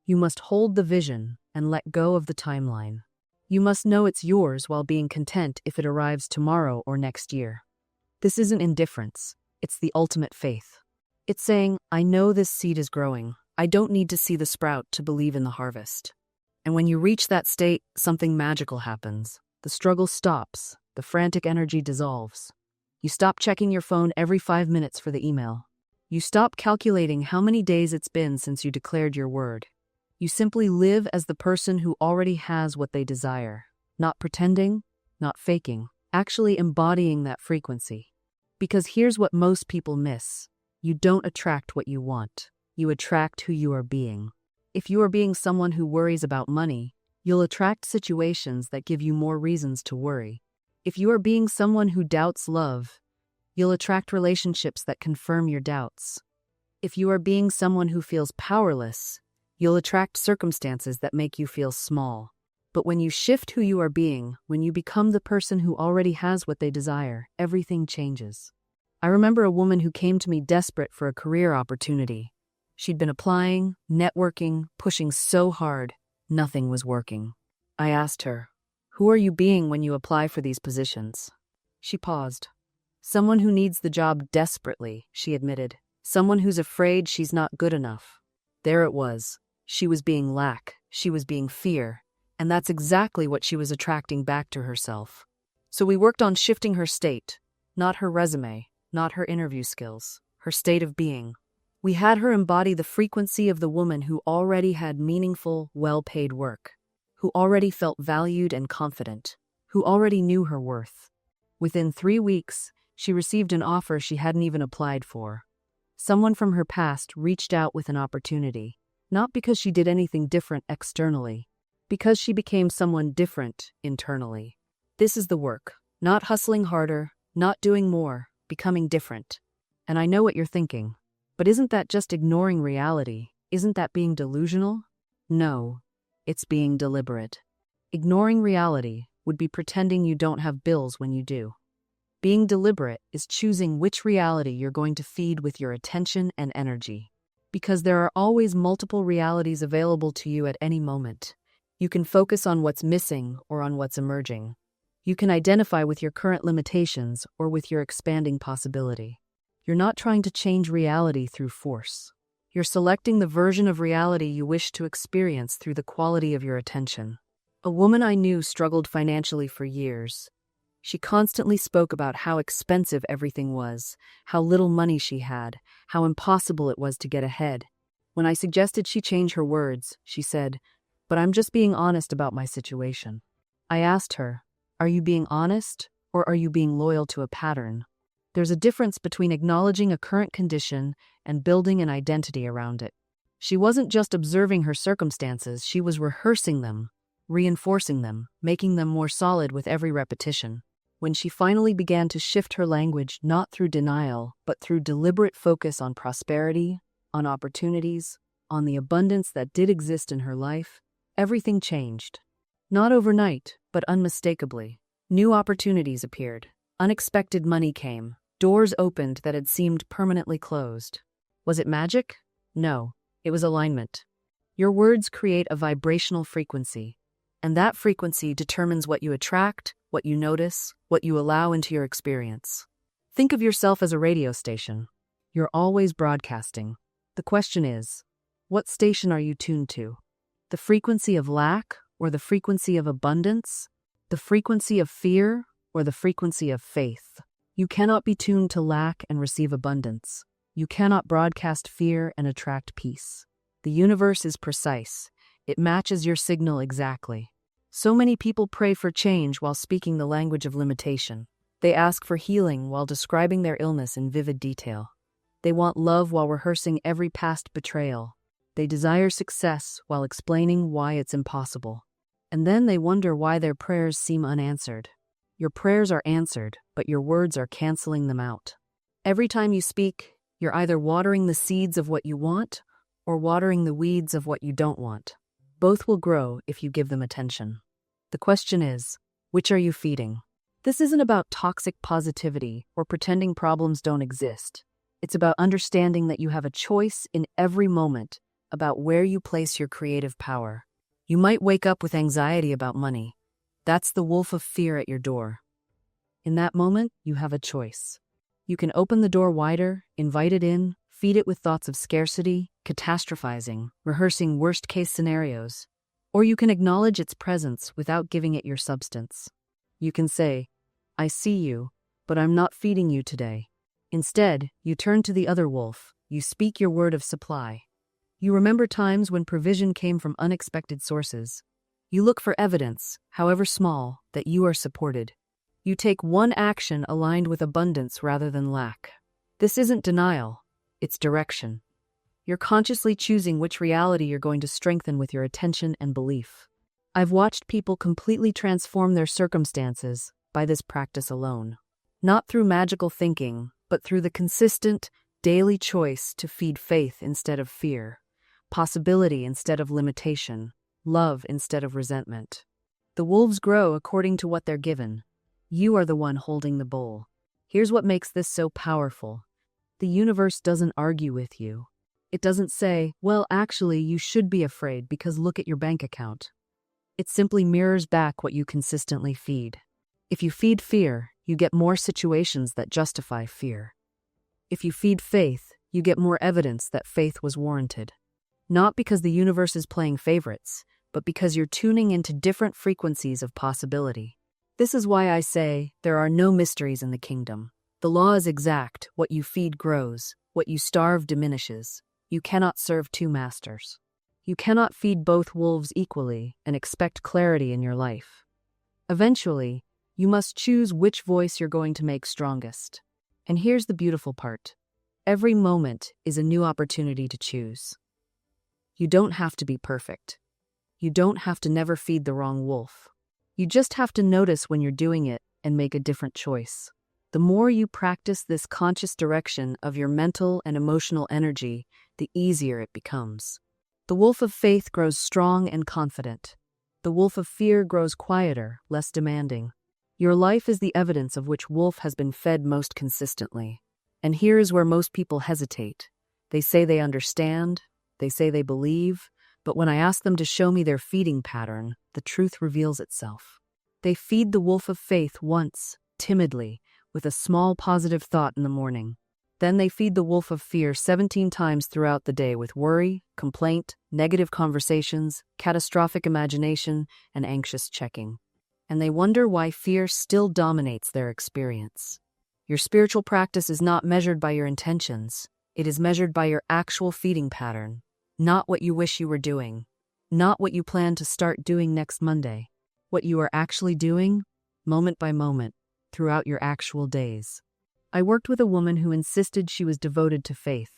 You must hold the vision and let go of the timeline. You must know it's yours while being content if it arrives tomorrow or next year. This isn't indifference. It's the ultimate faith. It's saying, "I know this seed is growing. I don't need to see the sprout to believe in the harvest." And when you reach that state, something magical happens. The struggle stops. The frantic energy dissolves. You stop checking your phone every 5 minutes for the email. You stop calculating how many days it's been since you declared your word. You simply live as the person who already has what they desire. Not pretending, not faking, actually embodying that frequency. Because here's what most people miss. You don't attract what you want. You attract who you are being. If you are being someone who worries about money, you'll attract situations that give you more reasons to worry. If you are being someone who doubts love, you'll attract relationships that confirm your doubts. If you are being someone who feels powerless, you'll attract circumstances that make you feel small. But when you shift who you are being, when you become the person who already has what they desire, everything changes. I remember a woman who came to me desperate for a career opportunity. She'd been applying, networking, pushing so hard, nothing was working. I asked her, "Who are you being when you apply for these positions?" She paused. "Someone who needs the job desperately," she admitted. "Someone who's afraid she's not good enough." There it was. She was being lack, she was being fear, and that's exactly what she was attracting back to herself. So we worked on shifting her state, not her resume, not her interview skills, her state of being. We had her embody the frequency of the woman who already had meaningful, well-paid work, who already felt valued and confident, who already knew her worth. Within 3 weeks, she received an offer she hadn't even applied for. Someone from her past reached out with an opportunity. Not because she did anything different externally, because she became someone different internally. This is the work, not hustling harder, not doing more, becoming different. And I know what you're thinking, but isn't that just ignoring reality? Isn't that being delusional? No, it's being deliberate. Ignoring reality would be pretending you don't have bills when you do. Being deliberate is choosing which reality you're going to feed with your attention and energy. Because there are always multiple realities available to you at any moment. You can focus on what's missing or on what's emerging. You can identify with your current limitations or with your expanding possibility. You're not trying to change reality through force. You're selecting the version of reality you wish to experience through the quality of your attention. A woman I knew struggled financially for years. She constantly spoke about how expensive everything was, how little money she had, how impossible it was to get ahead. When I suggested she change her words, she said, "But I'm just being honest about my situation." I asked her, "Are you being honest, or are you being loyal to a pattern?" There's a difference between acknowledging a current condition and building an identity around it. She wasn't just observing her circumstances, she was rehearsing them, reinforcing them, making them more solid with every repetition. when she finally began to shift her language not through denial, but through deliberate focus on prosperity, on opportunities, on the abundance that did exist in her life, everything changed. Not overnight, but unmistakably. New opportunities appeared. Unexpected money came. Doors opened that had seemed permanently closed. Was it magic? No, it was alignment. Your words create a vibrational frequency, and that frequency determines what you attract, what you notice, what you allow into your experience. Think of yourself as a radio station. You're always broadcasting. The question is, what station are you tuned to? The frequency of lack or the frequency of abundance? The frequency of fear or the frequency of faith? You cannot be tuned to lack and receive abundance. You cannot broadcast fear and attract peace. The universe is precise. It matches your signal exactly. So many people pray for change while speaking the language of limitation. They ask for healing while describing their illness in vivid detail. They want love while rehearsing every past betrayal. They desire success while explaining why it's impossible. And then they wonder why their prayers seem unanswered. Your prayers are answered, but your words are canceling them out. Every time you speak, you're either watering the seeds of what you want or watering the weeds of what you don't want. Both will grow if you give them attention. The question is, which are you feeding? This isn't about toxic positivity or pretending problems don't exist. It's about understanding that you have a choice in every moment about where you place your creative power. You might wake up with anxiety about money. That's the wolf of fear at your door. In that moment, you have a choice. You can open the door wider, invite it in, feed it with thoughts of scarcity, catastrophizing, rehearsing worst-case scenarios. Or you can acknowledge its presence without giving it your substance. You can say, I see you, but I'm not feeding you today. Instead, you turn to the other wolf. You speak your word of supply. You remember times when provision came from unexpected sources. You look for evidence, however small, that you are supported. You take one action aligned with abundance rather than lack. This isn't denial, it's direction. You're consciously choosing which reality you're going to strengthen with your attention and belief. I've watched people completely transform their circumstances by this practice alone. Not through magical thinking, but through the consistent, daily choice to feed faith instead of fear, possibility instead of limitation, love instead of resentment. The wolves grow according to what they're given. You are the one holding the bowl. Here's what makes this so powerful. The universe doesn't argue with you. It doesn't say, well, actually, you should be afraid because look at your bank account. It simply mirrors back what you consistently feed. If you feed fear, you get more situations that justify fear. If you feed faith, you get more evidence that faith was warranted. Not because the universe is playing favorites, but because you're tuning into different frequencies of possibility. This is why I say there are no mysteries in the kingdom. The law is exact. What you feed grows. What you starve diminishes. You cannot serve two masters. You cannot feed both wolves equally and expect clarity in your life. Eventually, you must choose which voice you're going to make strongest. And here's the beautiful part. Every moment is a new opportunity to choose. You don't have to be perfect. You don't have to never feed the wrong wolf. You just have to notice when you're doing it and make a different choice. The more you practice this conscious direction of your mental and emotional energy, the easier it becomes. The wolf of faith grows strong and confident. The wolf of fear grows quieter, less demanding. Your life is the evidence of which wolf has been fed most consistently. And here is where most people hesitate. They say they understand, they say they believe, but when I ask them to show me their feeding pattern, the truth reveals itself. They feed the wolf of faith once, timidly, with a small positive thought in the morning. Then they feed the wolf of fear 17 times throughout the day with worry, complaint, negative conversations, catastrophic imagination, and anxious checking. And they wonder why fear still dominates their experience. Your spiritual practice is not measured by your intentions. It is measured by your actual feeding pattern. Not what you wish you were doing. Not what you plan to start doing next Monday. What you are actually doing, moment by moment, throughout your actual days. I worked with a woman who insisted she was devoted to faith.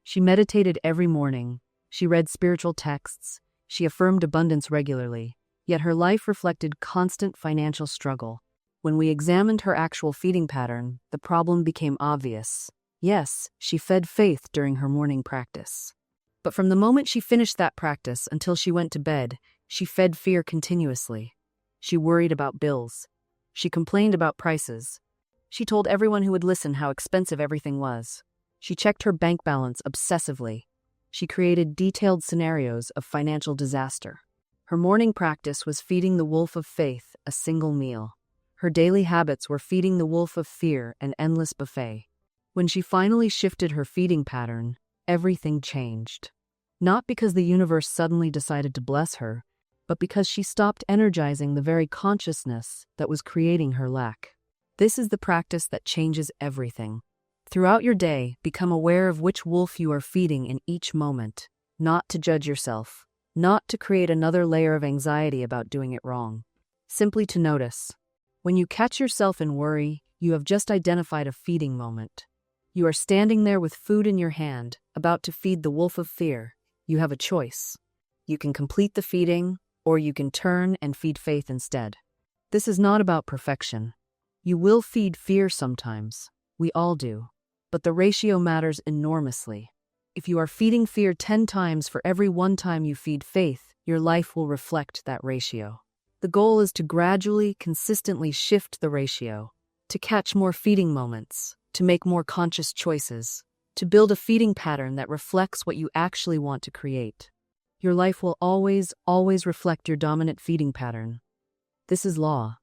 She meditated every morning. She read spiritual texts. She affirmed abundance regularly. Yet her life reflected constant financial struggle. When we examined her actual feeding pattern, the problem became obvious. Yes, she fed faith during her morning practice. But from the moment she finished that practice until she went to bed, she fed fear continuously. She worried about bills. She complained about prices. She told everyone who would listen how expensive everything was. She checked her bank balance obsessively. She created detailed scenarios of financial disaster. Her morning practice was feeding the wolf of faith a single meal. Her daily habits were feeding the wolf of fear an endless buffet. When she finally shifted her feeding pattern, everything changed. Not because the universe suddenly decided to bless her, but because she stopped energizing the very consciousness that was creating her lack. This is the practice that changes everything. Throughout your day, become aware of which wolf you are feeding in each moment, not to judge yourself, not to create another layer of anxiety about doing it wrong. Simply to notice. When you catch yourself in worry, you have just identified a feeding moment. You are standing there with food in your hand, about to feed the wolf of fear. You have a choice. You can complete the feeding, or you can turn and feed faith instead. This is not about perfection. You will feed fear sometimes. We all do. But the ratio matters enormously. If you are feeding fear 10 times for every 1 time you feed faith, your life will reflect that ratio. The goal is to gradually, consistently shift the ratio, to catch more feeding moments, to make more conscious choices, to build a feeding pattern that reflects what you actually want to create. Your life will always reflect your dominant feeding pattern. This is law.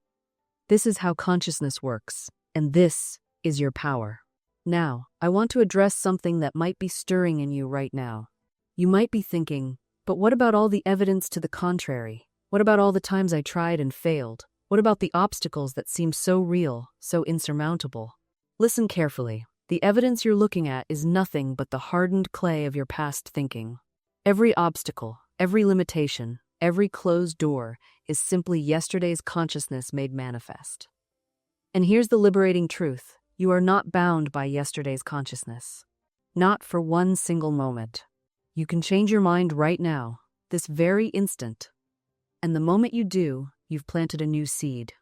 This is how consciousness works, and this is your power. Now, I want to address something that might be stirring in you right now. You might be thinking, but what about all the evidence to the contrary? What about all the times I tried and failed? What about the obstacles that seem so real, so insurmountable? Listen carefully. The evidence you're looking at is nothing but the hardened clay of your past thinking. Every obstacle, every limitation, every closed door is simply yesterday's consciousness made manifest. And here's the liberating truth. You are not bound by yesterday's consciousness. Not for one single moment. You can change your mind right now, this very instant. And the moment you do, you've planted a new seed.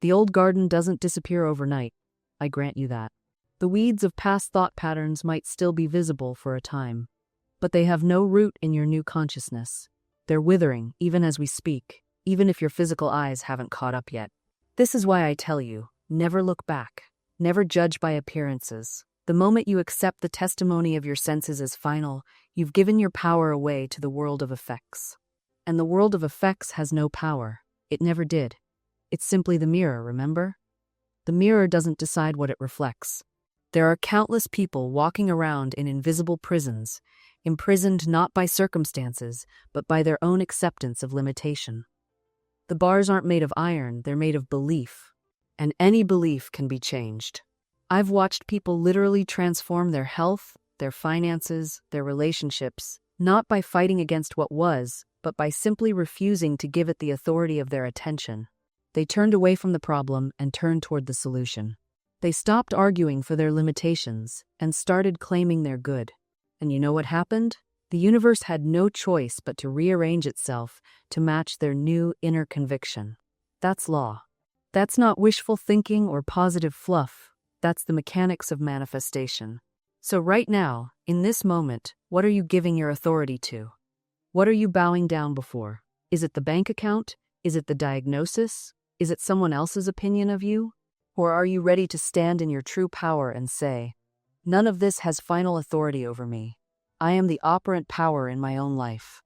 The old garden doesn't disappear overnight. I grant you that. The weeds of past thought patterns might still be visible for a time, but they have no root in your new consciousness. They're withering, even as we speak, even if your physical eyes haven't caught up yet. This is why I tell you, never look back. Never judge by appearances. The moment you accept the testimony of your senses as final, you've given your power away to the world of effects. And the world of effects has no power. It never did. It's simply the mirror, remember? The mirror doesn't decide what it reflects. There are countless people walking around in invisible prisons, imprisoned not by circumstances, but by their own acceptance of limitation. The bars aren't made of iron, they're made of belief. And any belief can be changed. I've watched people literally transform their health, their finances, their relationships, not by fighting against what was, but by simply refusing to give it the authority of their attention. They turned away from the problem and turned toward the solution. They stopped arguing for their limitations and started claiming their good. And you know what happened? The universe had no choice but to rearrange itself to match their new inner conviction. That's law. That's not wishful thinking or positive fluff. That's the mechanics of manifestation. So right now, in this moment, what are you giving your authority to? What are you bowing down before? Is it the bank account? Is it the diagnosis? Is it someone else's opinion of you? Or are you ready to stand in your true power and say, none of this has final authority over me. I am the operant power in my own life.